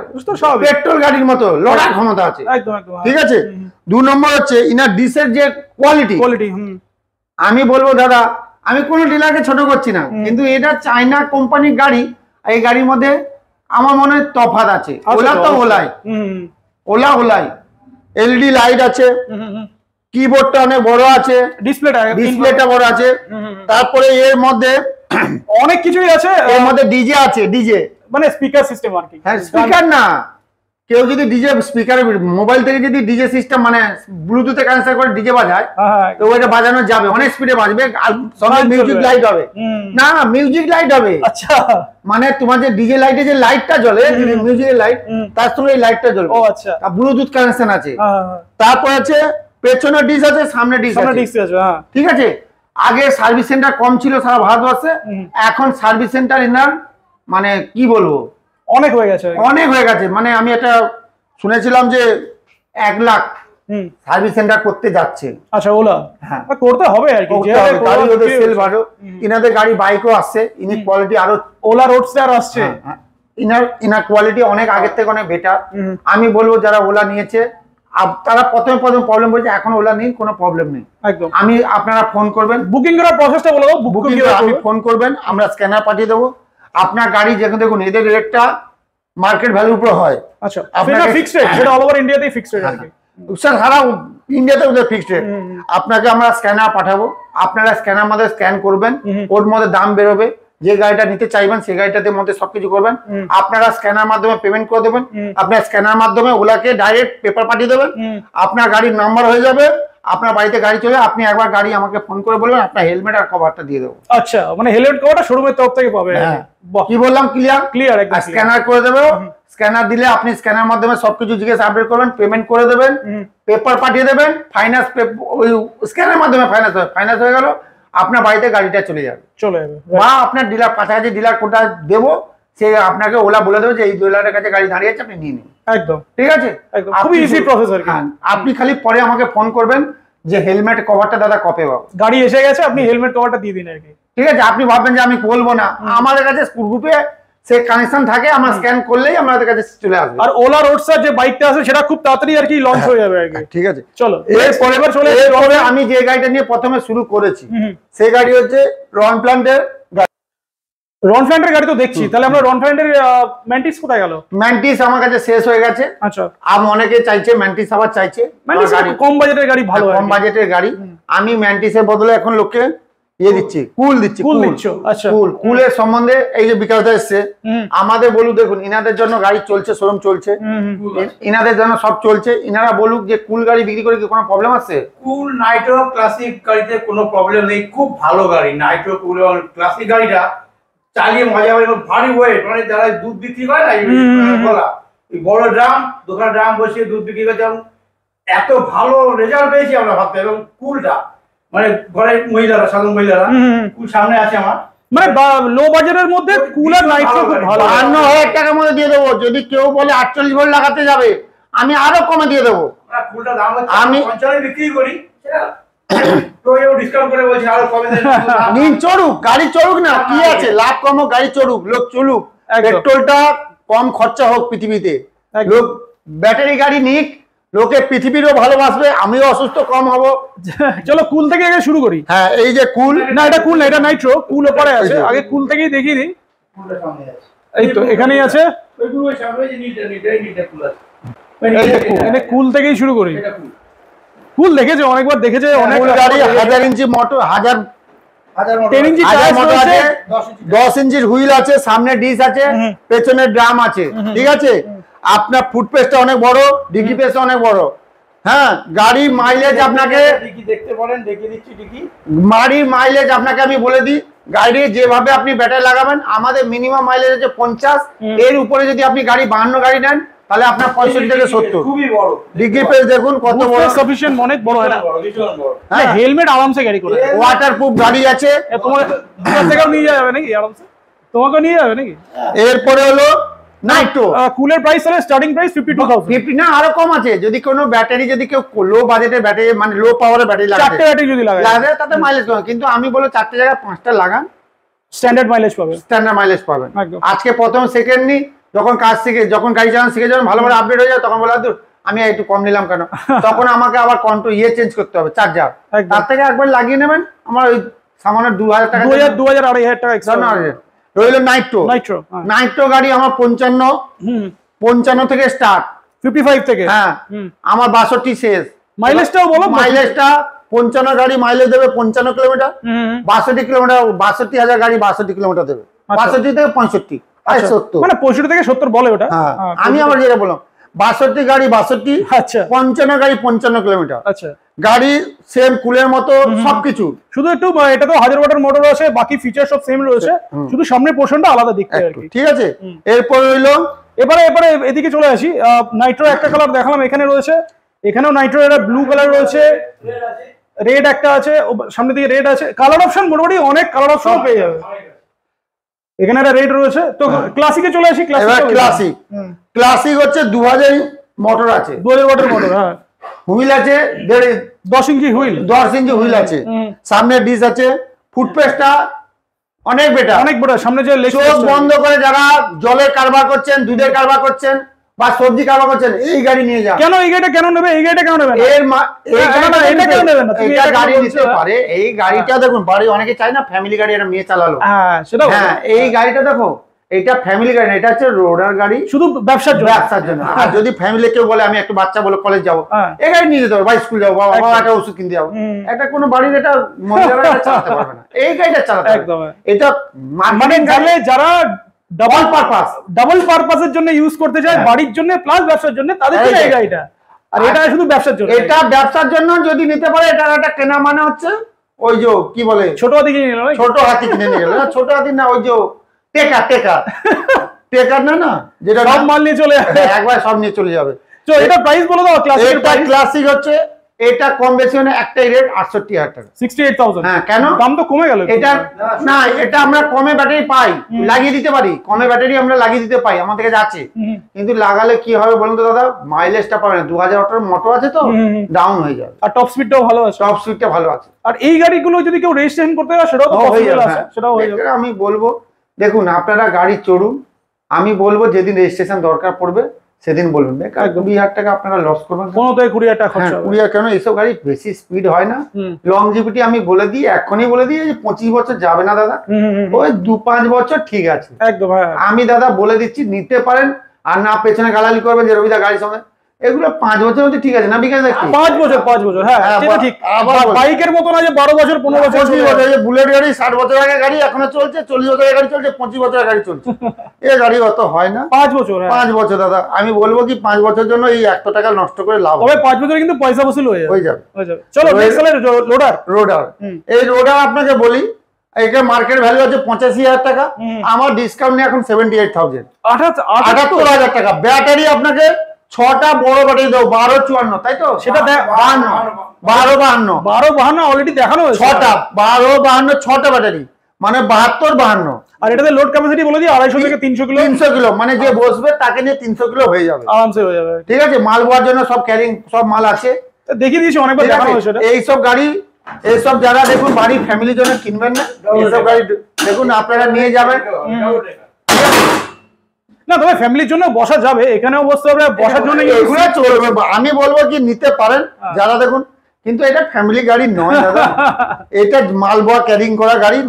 পেট্রোল গাড়ির মতো লড়ার ক্ষমতা আছে। ঠিক আছে। 2 নম্বর হচ্ছে ইনার ডিসের যে কোয়ালিটি। আমি বলবো দাদা, আমি কোনো ডিলারকে ছোট করছি না, কিন্তু এটা চায়না কোম্পানির গাড়ি, এই গাড়ির মধ্যে আমার মনে হয় তফাৎ আছে। ওলা তো ওলাই এলইডি লাইট আছে, কিবোর্ডটা অনেক বড় আছে, ডিসপ্লেটা বড় আছে, তারপরে এর মধ্যে অনেক কিছুই আছে, এর মধ্যে ডিজে আছে, ডিজে মানে স্পিকার সিস্টেম আর কি। হ্যাঁ, স্পিকার না, কেউ যদি ডিজে স্পিকার মোবাইল থেকে যদি ডিজে সিস্টেম মানে ব্লুটুথে কানেক্ট করে ডিজে বাজায়, তো ওইটা বাজানো যাবে, অনেক স্পিডে বাজবে, আর সঙ্গে মিউজিক লাইট হবে। না, মিউজিক লাইট হবে। আচ্ছা, মানে তোমার যে ডিজে লাইটে যে লাইটটা জ্বলে, মিউজিকের লাইট, তার সঙ্গে এই লাইটটা জ্বলবে। ও আচ্ছা, আর ব্লুটুথ কানেকশন আছে। তারপর আছে পেছনে ডিশ আছে, সামনে ডিশ আছে। ঠিক আছে। আগে সার্ভিস সেন্টার কম ছিল সারা ভারতবর্ষে, এখন সার্ভিস সেন্টার ইনার মানে কি বলবো, অনেক হয়ে গেছে। মানে আমি এটা শুনেছিলাম যে 1 লাখ সার্ভিস সেন্টার করতে যাচ্ছে। আচ্ছা, ওলা, হ্যাঁ, করতে হবে আর কি, গাড়ি ওদের সেল ভালো, ইনাদের গাড়ি বাইকও আসছে, ইনি কোয়ালিটি আরো, ওলা রোডস্টার আসছে, ইনার কোয়ালিটি অনেক আগের থেকে অনেক বেটার। আমি বলবো যারা ওলা নিয়েছে, তারা প্রথমে প্রবলেম বলছে, এখন ওলা নেই, কোনো প্রবলেম নেই। একদম। আমি আপনারা ফোন করবেন, বুকিং করার প্রসেসটা বলে দাও। বুকিং আপনি ফোন করবেন, আমরা স্ক্যানার পাঠিয়ে দেবো। আপনার গাড়ি যেখানে দেখুন, এদের রেটটা মার্কেট ভ্যালুর উপর হয়। আচ্ছা, আপনার ফিক্সড রেট, সেটা অল ওভার ইন্ডিয়াতেই ফিক্সড রেট আছে। স্যার, সারা ইন্ডিয়াতে ওদের ফিক্সড রেট। আপনাকে আমরা স্ক্যানার পাঠাবো, আপনারা স্ক্যানার মধ্যে স্ক্যান করবেন, ওর মধ্যে দাম বেরোবে, যে গাড়িটা নিতে চাইবেন সেই গাড়িটাতে মধ্যে সবকিছু করবেন। আপনারা স্ক্যানার মাধ্যমে পেমেন্ট করে দেবেন, আপনার স্ক্যানার মাধ্যমে ওলাকে ডাইরেক্ট পেপার পাঠিয়ে দেবেন, আপনার গাড়ির নাম্বার হয়ে যাবে, আপনার বাড়িতে গাড়ি চলে, আপনি একবার গাড়ি আমাকে ফোন করে বলবেন, আপনার হেলমেট আর কভারটা দিয়ে দেবো। আচ্ছা, মানে হেলমেট কভারটা শোরুমের তরফ থেকে পাবে। হ্যাঁ, কি বললাম? ক্লিয়ার। স্ক্যানার করে দেবো, স্ক্যানার দিলে আপনি স্ক্যানার মাধ্যমে সবকিছু জিজ্ঞেস আপডেট করবেন, পেমেন্ট করে দেবেন, পেপার পাঠিয়ে দেবেন, ফাইন্যান্স ওই স্ক্যানার মাধ্যমে ফাইন্যান্স হয়ে গেল, আপনার বাড়িতে গাড়িটা চলে যাবে। বা আপনার ডিলার, কাছাকাছি ডিলার কোনটা দেবো, সে আপনাকে ওলা বলে দেবে যে এই ডিলারের কাছে গাড়ি দাঁড়িয়ে আছে, আপনি নিয়ে নিন। একদম, ঠিক আছে। খুবই ইজি প্রসেস আর কি। আপনি খালি পরে আমাকে ফোন করবেন যে হেলমেট কভারটা দাদা কপে পাবো, গাড়ি এসে গেছে, আপনি হেলমেট কভারটা দিয়ে দিন আর কি। ঠিক আছে। আপনি ভাববেন যে আমি বলবো না, আমাদের কাছে গ্রুপে সে কানেকশন থাকে, আমরা স্ক্যান করলেই আমাদের কাছে চলে আসবে। আর ওলা রোডস্টার যে বাইকটা আছে সেটা খুব তাড়াতাড়ি আর কি লঞ্চ হয়ে যাবে আর কি। ঠিক আছে, চলো এরপরে আমি যে গাড়িটা নিয়ে প্রথমে শুরু করেছি, সেই গাড়ি হচ্ছে রন প্ল্যান্টের গাড়ি। তো দেখছি, তাহলে আমরা রন প্ল্যান্টের ম্যান্টিস কোথায় গেল? ম্যান্টিস আমার কাছে শেষ হয়ে গেছে। আচ্ছা, আমি অনেকে চাইছে ম্যান্টিস, আবার চাইছে ম্যান্টিস কম বাজেটের গাড়ি, ভালো কম বাজেটের গাড়ি। আমি ম্যান্টিসের বদলে এখন লোককে দিচ্ছি, কুল দিচ্ছি, কুল দিচ্ছ। আচ্ছা, কুলের সম্বন্ধে এই যে বিকাশদা এসছে আমাদের বলুক, দেখুন ইনাদের জন্য গাড়ি চলছে, শোরুম চলছে, ইনাদের জন্য সব চলছে, ইনারা বলুক যে কুল গাড়ি বিক্রি করে কি কোনো প্রবলেম আছে? কুল নাইট্রো ক্লাসিক গাড়িতে কোনো প্রবলেম নেই, খুব ভালো গাড়ি নাইট্রো কুল ক্লাসিক গাড়িটা চালিয়ে মজা হবে, ভারী ওয়েট, মানে যারা দুধ বিক্রি করে না বলা বড় ড্রাম, দোকানে ড্রাম বসিয়ে দুধ বিক্রি করে, যেমন এত ভালো রেজাল্ট পেয়েছি আমরা ভাবতে। এবং কুলটা মানে ঘরের মহিলারা, সাধারণ মহিলারা, কুল সামনে আছে আমার, মানে লো বাজেটের মধ্যে কুল আর নাইট্রো খুব ভালো। 52,000 টাকার মধ্যে দিয়ে দেবো। যদি কেউ বলে 48 ভোল্ট লাগাতে যাবে আমি আরো কমে দিয়ে দেবো। কুলটা দাম হচ্ছে আমি 55 বিক্রি করি, ডিসকাউন্ট করে বলছি আরো কমে দেন। নিন, চড়ুক গাড়ি, চড়ুক না, কি আছে, লাভ কম হোক, গাড়ি চড়ুক, লোক চলুক, পেট্রোলটা কম খরচা হোক পৃথিবীতে, লোক ব্যাটারি গাড়ি নিক, লোকে পৃথিবীরও ভালোবাসবে, আমিও অসুস্থ কম হব। চলো কুল থেকে আগে শুরু করি। হ্যাঁ, এই যে কুল, না এটা কুল না, এটা নাইট্রো, কুল ওপরে আছে, আগে কুল থেকেই দেখিয়ে দিই। কুলটা সামনে আছে, এই তো এখানেই আছে, ওই পুরো সামনে যে নিটা কুল আছে, মানে কুল থেকেই শুরু করি। এটা কুল, কুল দেখেছে অনেকবার, দেখেছে অনেক গাড়ি 1000 ইঞ্চি মোটর, 10 ইঞ্চি মোটর আছে, 10 ইঞ্চির হুইল আছে, সামনে ডিস আছে, পেছনে ড্রাম আছে, ঠিক আছে। আপনার ফুটপেসটা অনেক বড়, ডিকি পেসটা অনেক বড়। হ্যাঁ, গাড়ি মাইলেজ আপনাকে দেখতে পারেন, দেখিয়ে দিচ্ছি ডিকি। গাড়ির মাইলেজ আপনাকে আমি বলে দিই, গাড়ি যেভাবে আপনি ব্যাটারি লাগাবেন, আমাদের মিনিমাম মাইলেজ হচ্ছে 50, এর উপরে যদি আপনি গাড়ি 52 গাড়ি নেন তাহলে আপনার 65 থেকে 70। খুবই বড় ডিকি পেস দেখুন কত বড়, সাফিশিয়েন্ট, অনেক বড় এটা। ভীষণ বড়। হ্যাঁ, হেলমেট আরামসে ক্যারি করে, ওয়াটারপ্রুফ গাড়ি আছে। তোমার থেকেও নিয়ে যাবে নাকি আরামসে? তোমাকে নিয়ে যাবে নাকি? এরপরে হলো নাইট্রো। কুলের প্রাইস হলো স্টার্টিং প্রাইস 52,000। 50 না, আরো কম আছে। যদি কোনো ব্যাটারি, যদি কেউ লো বাজেটের ব্যাটারি, মানে লো পাওয়ারের ব্যাটারি লাগায়, 4টে ব্যাটারি যদি লাগায় তাতে মাইলেজ কম, কিন্তু আমি বলবো 4টে জায়গায় 5টা লাগান, স্ট্যান্ডার্ড মাইলেজ পাবে, স্ট্যান্ডার্ড মাইলেজ পাবেন। একদম। আজকে প্রথম সেকেন্ড নি, যখন কাজ শিখে, যখন গাড়ি চালানো শিখে যাবেন, ভালোভাবে আপডেট হয়ে যায়, তখন বলা দূর আমি একটু কম নিলাম কেন, তখন আমাকে আবার কন্ট্রোল চেঞ্জ করতে হবে, চার্জার। তার থেকে একবার লাগিয়ে নেবেন, আমার ওই সামান্য 2000 টাকা, 2,000-2,500 টাকা এক্সট্রা রইল। নাইট্রো, নাইট্রো গাড়ি আমার 55 থেকে স্টার্ট, 55 থেকে। হ্যাঁ, আমার 62 শেষ। মাইলেজটাও বলো। মাইলেজটা 55 গাড়ি মাইলেজ দেবে 55 কিলোমিটার, 62 কিলোমিটার, 62,000 গাড়ি 62 কিলোমিটার দেবে, 62 থেকে 65, 70, মানে 65 থেকে 70 বলে ওটা। আমি আমার যেটা বললাম 62 গাড়ি 62, আচ্ছা 55 গাড়ি 55 কিলোমিটার। আচ্ছা, গাড়ি সেম, কুলের মতো সবকিছু, শুধু একটু এটা তো 1000 ওয়াটের মোটর আছে, বাকি ফিচার সব সেম রয়েছে, শুধু সামনের পোর্শনটা আলাদা দেখতে আর কি, ঠিক আছে। এরপর হইলো এবারে এদিকে চলে আসি। নাইট্রো একটা কালার দেখালাম, এখানে রয়েছে, এখানেও নাইট্রো এটা ব্লু কালার রয়েছে, রেড একটা আছে, সামনে দিকে রেড আছে, কালার অপশন মোটামুটি অনেক কালার অপশন পেয়ে যাবে। এখানে একটা রেড রয়েছে। তো ক্লাসিকে চলে আসি। ক্লাসিক হচ্ছে 2000 মোটর আছে, 2000 ওয়াটের মোটর। হ্যাঁ, হুইল আছে 10 ইঞ্চি হুইল, 10 ইঞ্চি হুইল আছে, সামনে ডিস আছে, ফুটপেসটা অনেক বেটার, অনেক বড়। সামনে যে চোখ বন্ধ করে যারা জলের কারবার করছেন, দুধের কারবার করছেন, বা সবজি কারবার করছেন, এই গাড়ি নিয়ে যান। কেন এই গাড়িটা কেন নেবে? এই গাড়িটা কেন নেবে? এটা কেন নেবেন না? এটা গাড়ি নিতে পারে। এই গাড়িটা দেখুন, বাড়ি অনেকে চায় না ফ্যামিলি গাড়ি, এটা নিয়ে চালালো। হ্যাঁ, সেটা। হ্যাঁ, এই গাড়িটা দেখো, এটা ফ্যামিলি গাড়ি না, এটা হচ্ছে রোডার গাড়ি, শুধু ব্যবসার জন্য। আর যদি ফ্যামিলি কেউ বলে আমি একটু বাচ্চা বলে কলেজ যাবো, এই গাড়ি নিয়ে যেতে হবে, বা স্কুল যাবো, বাবা একটা ওষুধ কিনতে যাবো, এটা কোনো বাড়ির, এটা মহিলারা চালাতে পারবে না, এই গাড়িটা চালাতে একদম। এটা মানে যারা ডাবল পারপাসের জন্য ইউজ করতে চায়, হ্যাঁ, বাড়ির জন্য প্লাস ব্যবসার জন্য, তাদের জন্য এই গাড়িটা। আর এটা শুধু ব্যবসার জন্য, এটা ব্যবসার জন্য যদি নিতে পারে, এটা একটা কেনা মানে হচ্ছে ওই যে কি বলে, ছোট হাতি কিনে নিল, ছোট হাতি কিনে নিয়ে গেল। ছোট হাতি না, ওই যে টেকার না, যেটা সব মাল নিয়ে চলে যাবে, একবার সব নিয়ে চলে যাবে। তো এটা প্রাইস বলে দাও। ক্লাসিক হচ্ছে, এটা কম বেশি মানে একটাই রেট 68,000 টাকা, 68,000। হ্যাঁ, কেন দাম তো কমে গেল। এটা না, এটা আমরা কমে ব্যাটারি পাই, লাগিয়ে দিতে পারি, কমে ব্যাটারি আমরা লাগিয়ে দিতে পাই, আমাদের কাছে আছে। কিন্তু লাগালে কি হবে বলুন তো দাদা, মাইলেজটা পাবে না। 2000 ওয়াটের মোটর আছে তো ডাউন হয়ে যাবে, আর টপ স্পিডটাও ভালো আছে, টপ স্পিডটা ভালো আছে। আর এই গাড়িগুলো যদি কেউ রেজিস্ট্রেশন করতে হয়, সেটাও তো পসিবল আছে, সেটাও হয়ে যাবে। আমি বলবো দেখুন, আপনারা গাড়ি চড়ুন, আমি বলবো যেদিন রেজিস্ট্রেশন দরকার পড়বে সেদিন বলবেন। 20,000 টাকা আপনারা লস করবেন, 15-20,000 টাকা খরচ হবে। 20,000 কেন, এইসব গাড়ি বেশি স্পিড হয় না। লংজিভিটি আমি বলে দিই, এখনই বলে দিই, 25 বছর যাবে না দাদা, ওই 2-5 বছর ঠিক আছে, একদম। আমি দাদা বলে দিচ্ছি, নিতে পারেন। আর না পেছনে গালালি করবেন যে রবিদা গাড়ির সঙ্গে এগুলো 5 বছর মধ্যে ঠিক আছে না বিকাশ? 5 বছর, হ্যাঁ সেটা ঠিক। বাইকের মতো না যে 12 বছর 15 বছর। 25 বছর, এই বুলেট গাড়ি 60 বছর আগে গাড়ি এখনো চলছে, 40 বছরের গাড়ি চলছে, 25 বছরের গাড়ি চলছে। এই গাড়ি অত হয় না। 5 বছর, 5 বছর দাদা, আমি বলবো কি 5 বছরের জন্য এই 100 টাকা নষ্ট করে লাভ হবে। তবে 5 বছরে কিন্তু পয়সা বসুল হয়ে যাবে। চলো নেক্সট হলো রোডার। এই রোডার আপনাকে বলি, এটা মার্কেট ভ্যালু আছে 85,000 টাকা, আমার ডিসকাউন্ট নিয়ে এখন 78,000, 78,000 টাকা। ব্যাটারি আপনাকে 6টা বড় ব্যাটারি দাও, 1254, তাই তো? সেটা 1252 অলরেডি দেখানো হয়েছে। 6টা 1252 6টা ব্যাটারি, মানে 72-52। আর এটাতে লোড ক্যাপাসিটি বলে দিই 250 থেকে 300 কিলো। 300 কিলো, মানে যে বসবে তাকে নিয়ে 300 কিলো হয়ে যাবে, আরামসে হয়ে যাবে। ঠিক আছে, মাল বোয়ার জন্য সব ক্যারিং সব মাল আছে, দেখিয়ে দিয়েছি অনেকবার দেখানো হয়েছে। এইসব গাড়ি, এইসব যারা দেখুন বাড়ির ফ্যামিলির জন্য কিনবেন না, এইসব গাড়ি দেখুন আপনারা নিয়ে যাবেন। না তবে ফ্যামিলির জন্য বসা যাবে, এখানেও বসতে হবে, বসার জন্য এগুলো চলবে। আমি বলবো কি নিতে পারেন যারা দেখুন, কিন্তু এটা ফ্যামিলি গাড়ি নয় দাদা, এটা মালবোয়া ক্যারিং করা গাড়ি।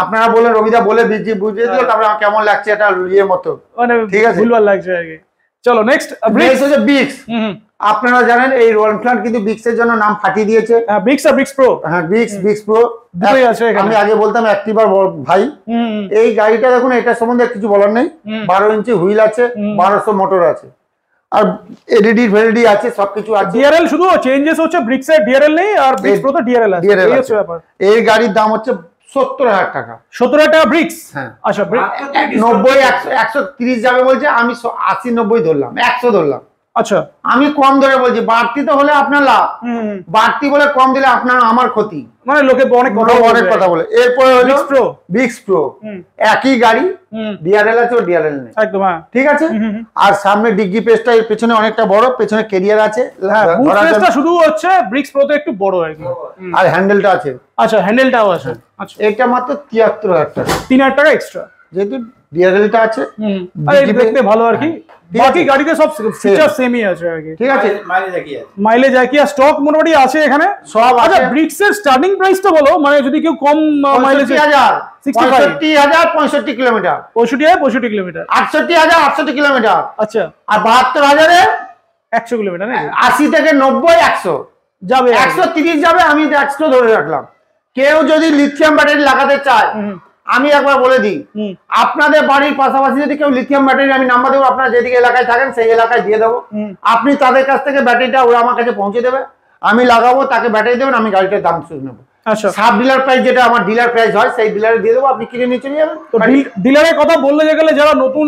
আপনারা বলে রবিদা বলে বুঝিয়ে দিল, তারপরে আমার কেমন লাগছে এটা ইয়ে মতো, মানে ঠিক আছে, ভুলভাল লাগছে আর কি। চলো নেক্সট হচ্ছে বিক্স। আপনারা জানেন এই রয়্যাল এনফিল্ড কিন্তু বিক্স এর জন্য নাম ফাটিয়ে দিয়েছে। বিক্স আর বিক্স প্রো। হ্যাঁ বিক্স প্রো দুটোই আছে এখানে। আমি আগে বলতাম অ্যাক্টিভা ভাই। এই গাড়িটা দেখুন, এটা সম্বন্ধে কিছু বলার নেই। 12 ইঞ্চি হুইল আছে, 1200 মোটর আছে, আর এলইডি ফেলডি আছে, সবকিছু আছে। ডিআরএল শুধু চেঞ্জেস হচ্ছে, ব্রিক্স এর ডিআরএল নেই, আর বিক্স প্রো তো ডিআরএল আছে। এই হচ্ছে ব্যাপার। এই গাড়ির দাম হচ্ছে 70,000 টাকা। 70,000 টাকা ব্রিক্স। হ্যাঁ আচ্ছা, 90 130 যাবে বলছে, আমি 80-90 ধরলাম, 100 ধরলাম। আচ্ছা আমি কম ধরে বলছি, বাড়তি তো হলে আপনার লাভ, বাড়তি বলে কম দিলে আপনার আমার ক্ষতি, মানে লোকে অনেক কথা বলে। এরপরে হলো বিক্স প্রো, একই গাড়ি, ডিআরএল আছে, ও ডিআরএল নেই, একদম ঠিক আছে। আর সামনে ডিগ্গি পেজটা এর পেছনে অনেকটা বড়, পেছনে ক্যারিয়ার আছে, বুট পেজটা শুধু হচ্ছে ব্রিক্স প্রোতে একটু বড় আর কি, আর হ্যান্ডেলটা আছে। আচ্ছা হ্যান্ডেলটাও আছে। আচ্ছা এটা মাত্র 73,000 টাকা, 3,000 টাকা এক্সট্রা, যেহেতু ডিআরএলটা আছে। আর দেখতে ভালো আর কি, বাকি গাড়িতে সব ফিচার সেমই আছে আর কি, ঠিক আছে। মাইলেজ কি আর স্টক মোটামুটি আছে এখানে সব। আচ্ছা ব্রিক্স এর স্টার্টিং প্রাইসটা বলো, মানে যদি কেউ কম মাইলেজ 65,000 কিলোমিটার, 65 কিলোমিটার, 68,000 কিলোমিটার। আচ্ছা আর 72,000 100 কিলোমিটার, 80 থেকে 90 100 যাবে, 130 যাবে, আমি 100 ধরে রাখলাম। কেউ যদি লিথিয়াম ব্যাটারি লাগাতে চায়, আমি একবার বলে দিই, আপনাদের বাড়ির পাশাপাশি যদি কেউ লিথিয়াম ব্যাটারি, আমি নাম্বার দেবো, আপনারা যেদিকে এলাকায় থাকেন সেই এলাকায় দিয়ে দেবো। আপনি তাদের কাছ থেকে ব্যাটারিটা ওরা আমার কাছে পৌঁছে দেবে, আমি লাগাবো, তাকে ব্যাটারি দেবেন, আমি গাড়িটার দাম শুনে নেবো। আচ্ছা সাব ডিলার প্রাইস যেটা আমার ডিলার প্রাইস হয়, সেই ডিলারে দিয়ে দেবো, আপনি কিনে নিয়ে চলে যাবেন। তো ডিলারের কথা বললে গেলে যারা নতুন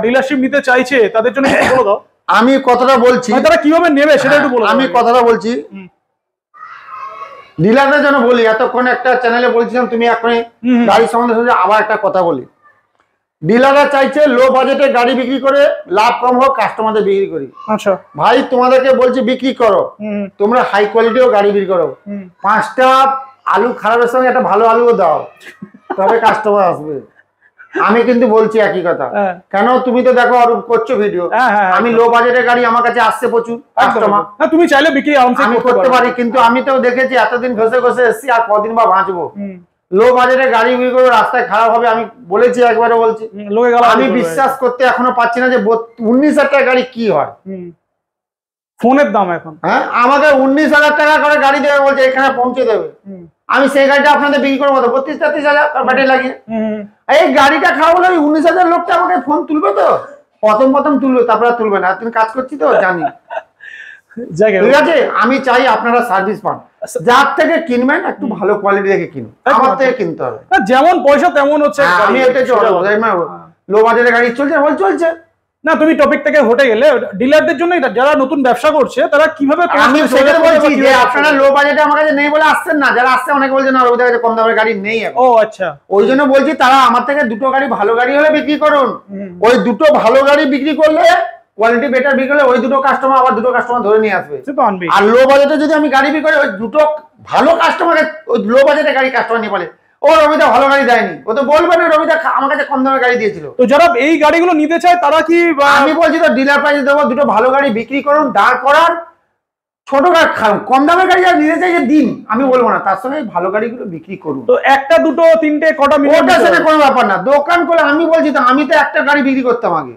ডিলারশিপ নিতে চাইছে তাদের জন্য একটু বলে দাও। আমি কথাটা বলছি, তারা কিভাবে নেবে সেটা একটু বলো। আমি কথাটা বলছি ডিলারদের জন্য বলি, এতক্ষণ একটা চ্যানেলে বলছিলাম তুমি এখনই গাড়ি সম্বন্ধে, আবার একটা কথা বলি। ডিলাররা চাইছে লো বাজেটে গাড়ি বিক্রি করে লাভ কম হোক, কাস্টমারদের বিক্রি করি। আচ্ছা ভাই তোমাদেরকে বলছি বিক্রি করো, তোমরা হাই কোয়ালিটিও গাড়ি বিক্রি করো, 5টা আলু খারাপের সঙ্গে একটা ভালো আলুও দাও, তবে কাস্টমার আসবে। আমি কিন্তু বলছি একই কথা, কেন তুমি তো দেখো আর করছো ভিডিও, আমি লো বাজেটের গাড়ি আমার কাছে আসছে প্রচুর কাস্টমার, তুমি চাইলে বিক্রি আমি করতে পারি, কিন্তু আমি তো দেখেছি এতদিন ঘষে ঘষে এসছি, আর কদিন বা বাঁচবো। লো বাজেটে গাড়ি বিক্রি করে রাস্তায় খারাপ হবে, আমি বলেছি, একবারে বলছি, আমি বিশ্বাস করতে এখনো পাচ্ছি না যে 19,000 টাকা গাড়ি কি হয়। ফোনের দাম এখন, হ্যাঁ আমাকে 19,000 টাকা করে গাড়ি দেবে বলছে, এখানে পৌঁছে দেবে, আমি সেই গাড়িটা আপনাদের বিক্রি করবো 32-33,000 ব্যাটারি লাগিয়ে। এই গাড়িটা খাওয়া বলে 19,000 লোকটা আমাকে ফোন তুলবে তো, প্রথম তুলবে, তারপরে তুলবে না। তুমি কাজ করছি তো জানি, ঠিক আছে। আমি চাই আপনারা সার্ভিস পান, যার থেকে কিনবেন একটু ভালো কোয়ালিটি দেখে কিনুন, আমার থেকে কিনতে হবে, যেমন পয়সা তেমন হচ্ছে। আমি এটা লো বাজেটের গাড়ি চলছে না। তুমি টপিক থেকে হটে গেলে ডিলারদের জন্য, যারা নতুন ব্যবসা করছে তারা কিভাবে, আমি সেটা বলছি যে আপনারা লো বাজেটে আমার কাছে নেই বলে আসছেন না, যারা আসছে অনেকে বলছে না ওদের কাছে কম দামের গাড়ি নেই। ও আচ্ছা, ওই জন্য বলছি তারা আমার থেকে দুটো গাড়ি ভালো গাড়ি হলে বিক্রি করুন, ওই দুটো ভালো গাড়ি বিক্রি করলে, কোয়ালিটি বেটার বিক্রি করলে, ওই দুটো কাস্টমার আবার দুটো কাস্টমার ধরে নিয়ে আসবে। আর লো বাজেটে যদি আমি গাড়ি বিক্রি করি, ওই দুটো ভালো কাস্টমারকে, ওই লো বাজেটে গাড়ি কাস্টমার নিয়ে বলে ও রবিদা ভালো গাড়ি দেয়নি, ও তো বলবে না রবিদা আমার কাছে কম দামের গাড়ি দিয়েছিল। তো যারা এই গাড়িগুলো নিতে চায় তারা কি, আমি বলছি তো ডিলার প্রাইসে দেবো, দুটো ভালো গাড়ি বিক্রি করুন, দাঁড় করার, ছোট গাড়ি কম দামের গাড়ি যারা নিতে চাইছে দিন, আমি বলবো না, তার সঙ্গে ভালো গাড়িগুলো বিক্রি করুন। তো একটা দুটো তিনটে কটা ওটা সেটা কোনো ব্যাপার না, দোকান করলে আমি বলছি তো, আমি তো একটা গাড়ি বিক্রি করতাম আগে,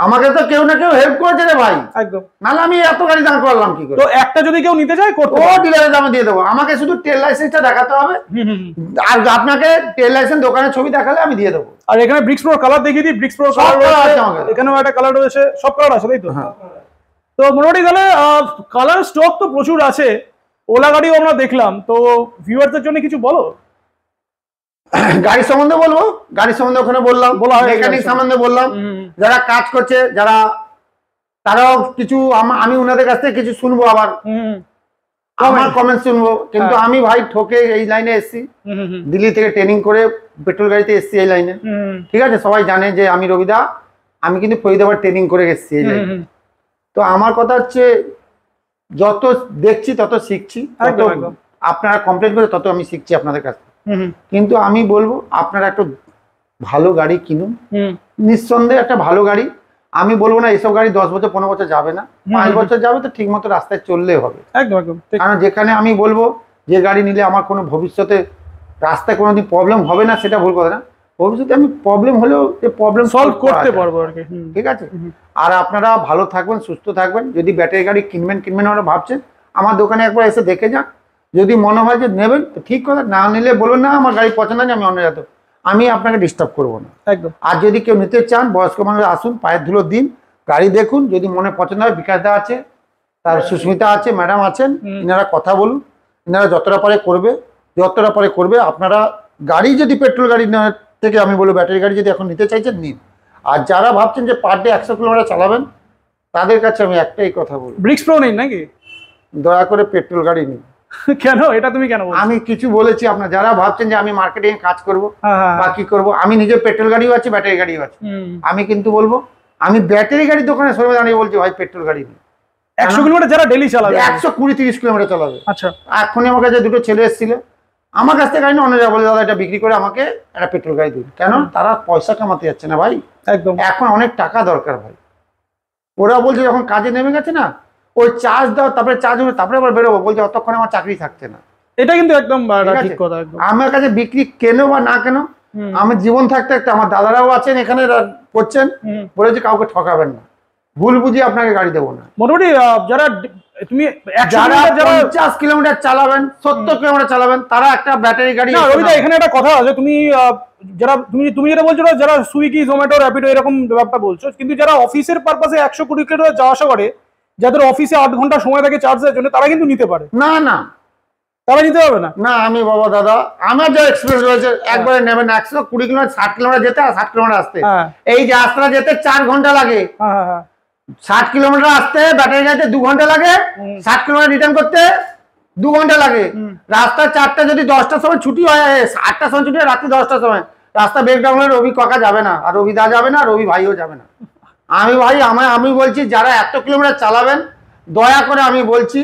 আমাকে তো কেউ না কেউ হেল্প করেছে রে ভাই, একদম, নাহলে আমি এত গাড়ি দান করলাম কি করে? তো একটা যদি কেউ নিতে চায় করতে ও ডিলারের দামে দিয়ে দেবো, আমাকে শুধু ট্রেড লাইসেন্সটা দেখাতে হবে, আর আপনাকে ট্রেড লাইসেন্স দোকানের ছবি দেখালে আমি দিয়ে দেবো। আর এখানে ব্রিক্স প্রো কালার দেখিয়ে দিই, ব্রিক্স প্রো কালার রয়েছে, এখানেও একটা কালার রয়েছে, সব কালার আছে তাই তো? তো মোটামুটি তাহলে কালার স্টক তো প্রচুর আছে, ওলা গাড়িও আমরা দেখলাম, তো ভিউয়ারদের জন্য কিছু বলো। গাড়ির সম্বন্ধে বলবো, গাড়ির সম্বন্ধে ওখানে বললাম, মেকানিক সম্বন্ধে বললাম, যারা কাজ করছে যারা, তারাও কিছু আমি ওনাদের কাছ থেকে কিছু শুনবো, আবার আমার কমেন্ট শুনবো। কিন্তু আমি ভাই ঠকে এই লাইনে এসেছি, দিল্লি থেকে ট্রেনিং করে পেট্রোল গাড়িতে এসেছি এই লাইনে, ঠিক আছে? সবাই জানে যে আমি রবিদা, আমি কিন্তু ফরিদাবাদ ট্রেনিং করে এসেছি এই লাইনে। তো আমার কথা হচ্ছে যত দেখছি তত শিখছি, আপনারা কমপ্লেন করে তত আমি শিখছি আপনাদের কাছে। কিন্তু আমি বলবো আপনারা একটু ভালো গাড়ি কিনুন, নিঃসন্দেহে একটা ভালো গাড়ি। আমি বলবো না এইসব গাড়ি 10 বছর 15 বছর যাবে না, 5 বছর যাবে, তো ঠিক মতো রাস্তায় চললে হবে। কারণ যেখানে আমি বলবো যে গাড়ি নিলে আমার কোনো ভবিষ্যতে রাস্তায় কোনোদিন প্রবলেম হবে না, সেটা ভুল কথা না, ভবিষ্যতে আমি প্রবলেম হলেও যে প্রবলেম সলভ করতে পারবো আর কি, ঠিক আছে? আর আপনারা ভালো থাকবেন, সুস্থ থাকবেন। যদি ব্যাটারি গাড়ি কিনবেন ওরা ভাবছেন, আমার দোকানে একবার এসে দেখে যান, যদি মনে হয় যে নেবেন তো ঠিক কথা, না নিলে বলবেন না আমার গাড়ি পছন্দ নেই, আমি অন্য যাবো, আমি আপনাকে ডিস্টার্ব করবো না একদম। আর যদি কেউ নিতে চান, বয়স্ক মানুষ আসুন, পায়ের ধুলো দিন, গাড়ি দেখুন, যদি মনে পছন্দ হয় বিকাশদা আছে, তার সুস্মিতা আছে, ম্যাডাম আছেন, এনারা কথা বলুন, এনারা যতটা পারে করবে। আপনারা গাড়ি যদি পেট্রোল গাড়ি থেকে আমি বলবো ব্যাটারি গাড়ি যদি এখন নিতে চাইছেন নিন। আর যারা ভাবছেন যে পার ডে 100 কিলোমিটার চালাবেন, তাদের কাছে আমি একটাই কথা বলবো, ব্রিক্স প্রো নেই নাকি? দয়া করে পেট্রোল গাড়ি নিন। কেন এটা তুমি কেন বলছো? আমি কিছু বলেছি আপনার যারা ভাবছেন যে আমি মার্কেটিং এ কাজ করব বা কি করব, আমি নিজে পেট্রোল গাড়িও আছে, ব্যাটারি গাড়িও আছে। আমি কিন্তু বলবো, আমি ব্যাটারি গাড়ির দোকানে সরে দাঁড়িয়ে বলছি ভাই পেট্রোল গাড়ি নিন। 100 কিলোমিটার যারা ডেইলি চালাবে, 120-30 কিলোমিটার চালাবে। আচ্ছা, এখনই আমার কাছে দুটো ছেলে এসেছিল, আমার কাছ থেকে গাড়ি না, অন্য যা বলে দাদা এটা বিক্রি করে আমাকে একটা পেট্রোল গাড়ি দিন। কেন? তারা পয়সা কামাতে যাচ্ছে না ভাই, একদম, এখন অনেক টাকা দরকার ভাই। ওরা বলছে যখন কাজে নেমে গেছে না, ওই চার্জ দাও, তারপরে চার্জ হবে, তারপরে আবার বেরোবো, বলছে অতক্ষণে আমার চাকরি থাকছে না। এটা কিন্তু একদম ঠিক কথা। আমার কাছে বিক্রি কেন বা না কেন, আমার জীবন থাকতে থাকতে আমার দাদারাও আছেন এখানে করছেন, বলেছে কাউকে ঠকাবেন না, ভুল বুঝিয়ে আপনাকে গাড়ি দেবো না। মোটামুটি যারা তুমি 50 কিলোমিটার চালাবেন, 70 কিলোমিটার চালাবেন, তারা একটা ব্যাটারি গাড়ি। রবিদা এখানে একটা কথা আছে, তুমি যারা তুমি যেটা বলছো, যারা সুইগি, জোম্যাটো, র্যাপিডো এরকম ব্যাপারটা বলছো, কিন্তু যারা অফিসের পারপাসে 120 কিলোমিটার যাওয়া আসা করে, যাদের অফিসে 8 ঘন্টা সময় থাকে চার্জের জন্য, তারা কিন্তু নিতে পারে। না না, তারা নিতে হবে না। না আমি বাবা দাদা, আমার যা এক্সপিরিয়েন্স রয়েছে, একবারে নেবেন 120 কিলোমিটার, 60 কিলোমিটার যেতে আর 60 কিলোমিটার আসতে, এই যে রাস্তা যেতে 4 ঘন্টা লাগে, 60 কিলোমিটার আসতে ব্যাটারি গাড়িতে 2 ঘন্টা লাগে, 60 কিলোমিটার রিটার্ন করতে 2 ঘন্টা লাগে। রাস্তা 4টা যদি 10টার সময় ছুটি হয়, 8টার সময় ছুটি হয়, রাত্রি 10টার সময় রাস্তা ব্রেকডাউন হলে রবি কাকা যাবে না, আর রবি দা যাবে না, রবি ভাইও যাবে না। আমি বলছি যারা এত কিলোমিটার চালাবেন, দয়া করে আমি বলছি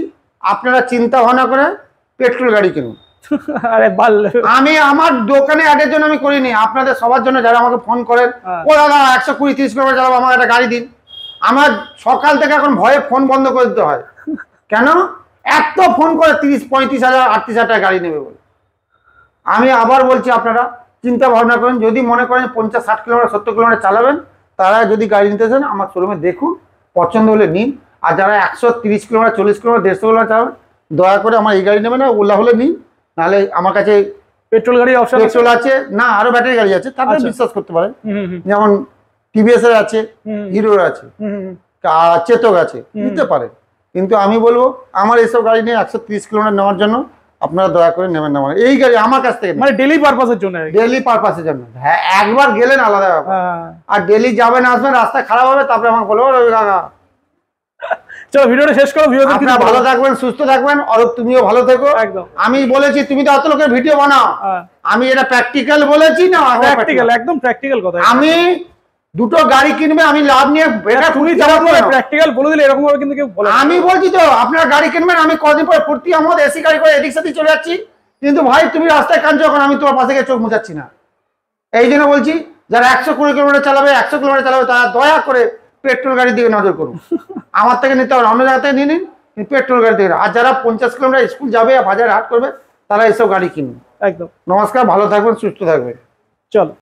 আপনারা চিন্তা ভাবনা করে পেট্রোল গাড়ি কিনুন। আরে আমি আমার দোকানে অ্যাডের জন্য আমি করিনি, আপনাদের সবার জন্য যারা আমাকে ফোন করেন, ও দাদা 120-30 কিলোমিটার চালাবো, আমার একটা গাড়ি দিন। আমার সকাল থেকে এখন ভয়ে ফোন বন্ধ করে দিতে হয়, কেন এত ফোন করে 30-35 হাজার 38 হাজার টাকা গাড়ি নেবে বলে। আমি আবার বলছি আপনারা চিন্তা ভাবনা করেন, যদি মনে করেন 50-60 কিলোমিটার 70 কিলোমিটার চালাবেন, তারা যদি গাড়ি নিতে চান আমার শোরুমে দেখুন, পছন্দ হলে নিন। আর যারা 130 কিলোমিটার 40 কিলোমিটার 150 কিলোমিটার চালাবেন, দয়া করে আমার এই গাড়ি নেবেন না, ওলা হলে নিন, নাহলে আমার কাছে পেট্রোল গাড়ি অপশন পেট্রোল আছে, না আরো ব্যাটারি গাড়ি আছে, তাদের বিশ্বাস করতে পারেন। যেমন টিভিএস এর আছে, হিরোর আছে, চেতক আছে, নিতে পারেন। কিন্তু আমি বলবো আমার এইসব গাড়ি নিয়ে 130 কিলোমিটার নেওয়ার জন্য আপনারা দয়া করে নেবেন না। মানে এই গাড়ি আমার কাছ থেকে, মানে ডেইলি পারপাসের জন্য, ডেইলি পারপাসের জন্য। হ্যাঁ, একবার গেলেন আলাদা ব্যাপার, আর ডেইলি যাবেন আসবেন, রাস্তা খারাপ হবে, তারপরে আমাকে বলবো রবি কাকা। চলো ভিডিওটা শেষ করো। আপনারা ভালো থাকবেন, সুস্থ থাকবেন, অরূপ তুমিও ভালো থেকো। একদম, আমি বলেছি তুমি তো অত লোকের ভিডিও বানাও, আমি এটা প্র্যাকটিক্যাল বলেছি না, প্র্যাকটিক্যাল, একদম প্র্যাকটিক্যাল কথা। আমি দুটো গাড়ি কিনবে, আমি লাভ নিয়ে তুমি প্র্যাকটিক্যাল বলে দিলে এরকম ভাবে কিন্তু কেউ বলে না। আমি বলছি তো আপনারা গাড়ি কিনবেন, আমি কদিন পরে ফুর্তি আহমদ এসি গাড়ি করে এদিক সাথে চলে যাচ্ছি, কিন্তু ভাই তুমি রাস্তায় কাঁদছো যখন আমি তোমার পাশে গিয়ে চোখ মুছাচ্ছি না। এই জন্য বলছি যারা 120 কিলোমিটার চালাবে, 100 কিলোমিটার চালাবে, তারা দয়া করে পেট্রোল গাড়ির দিকে নজর করুন। আমার থেকে নিতে হবে, অন্য জায়গা থেকে নিয়ে নিন, পেট্রোল গাড়ি থেকে। আর যারা 50 কিলোমিটার স্কুল যাবে, বাজারে হাট করবে, তারা এইসব গাড়ি কিনুন। একদম। নমস্কার, ভালো থাকবেন, সুস্থ থাকবেন। চলো।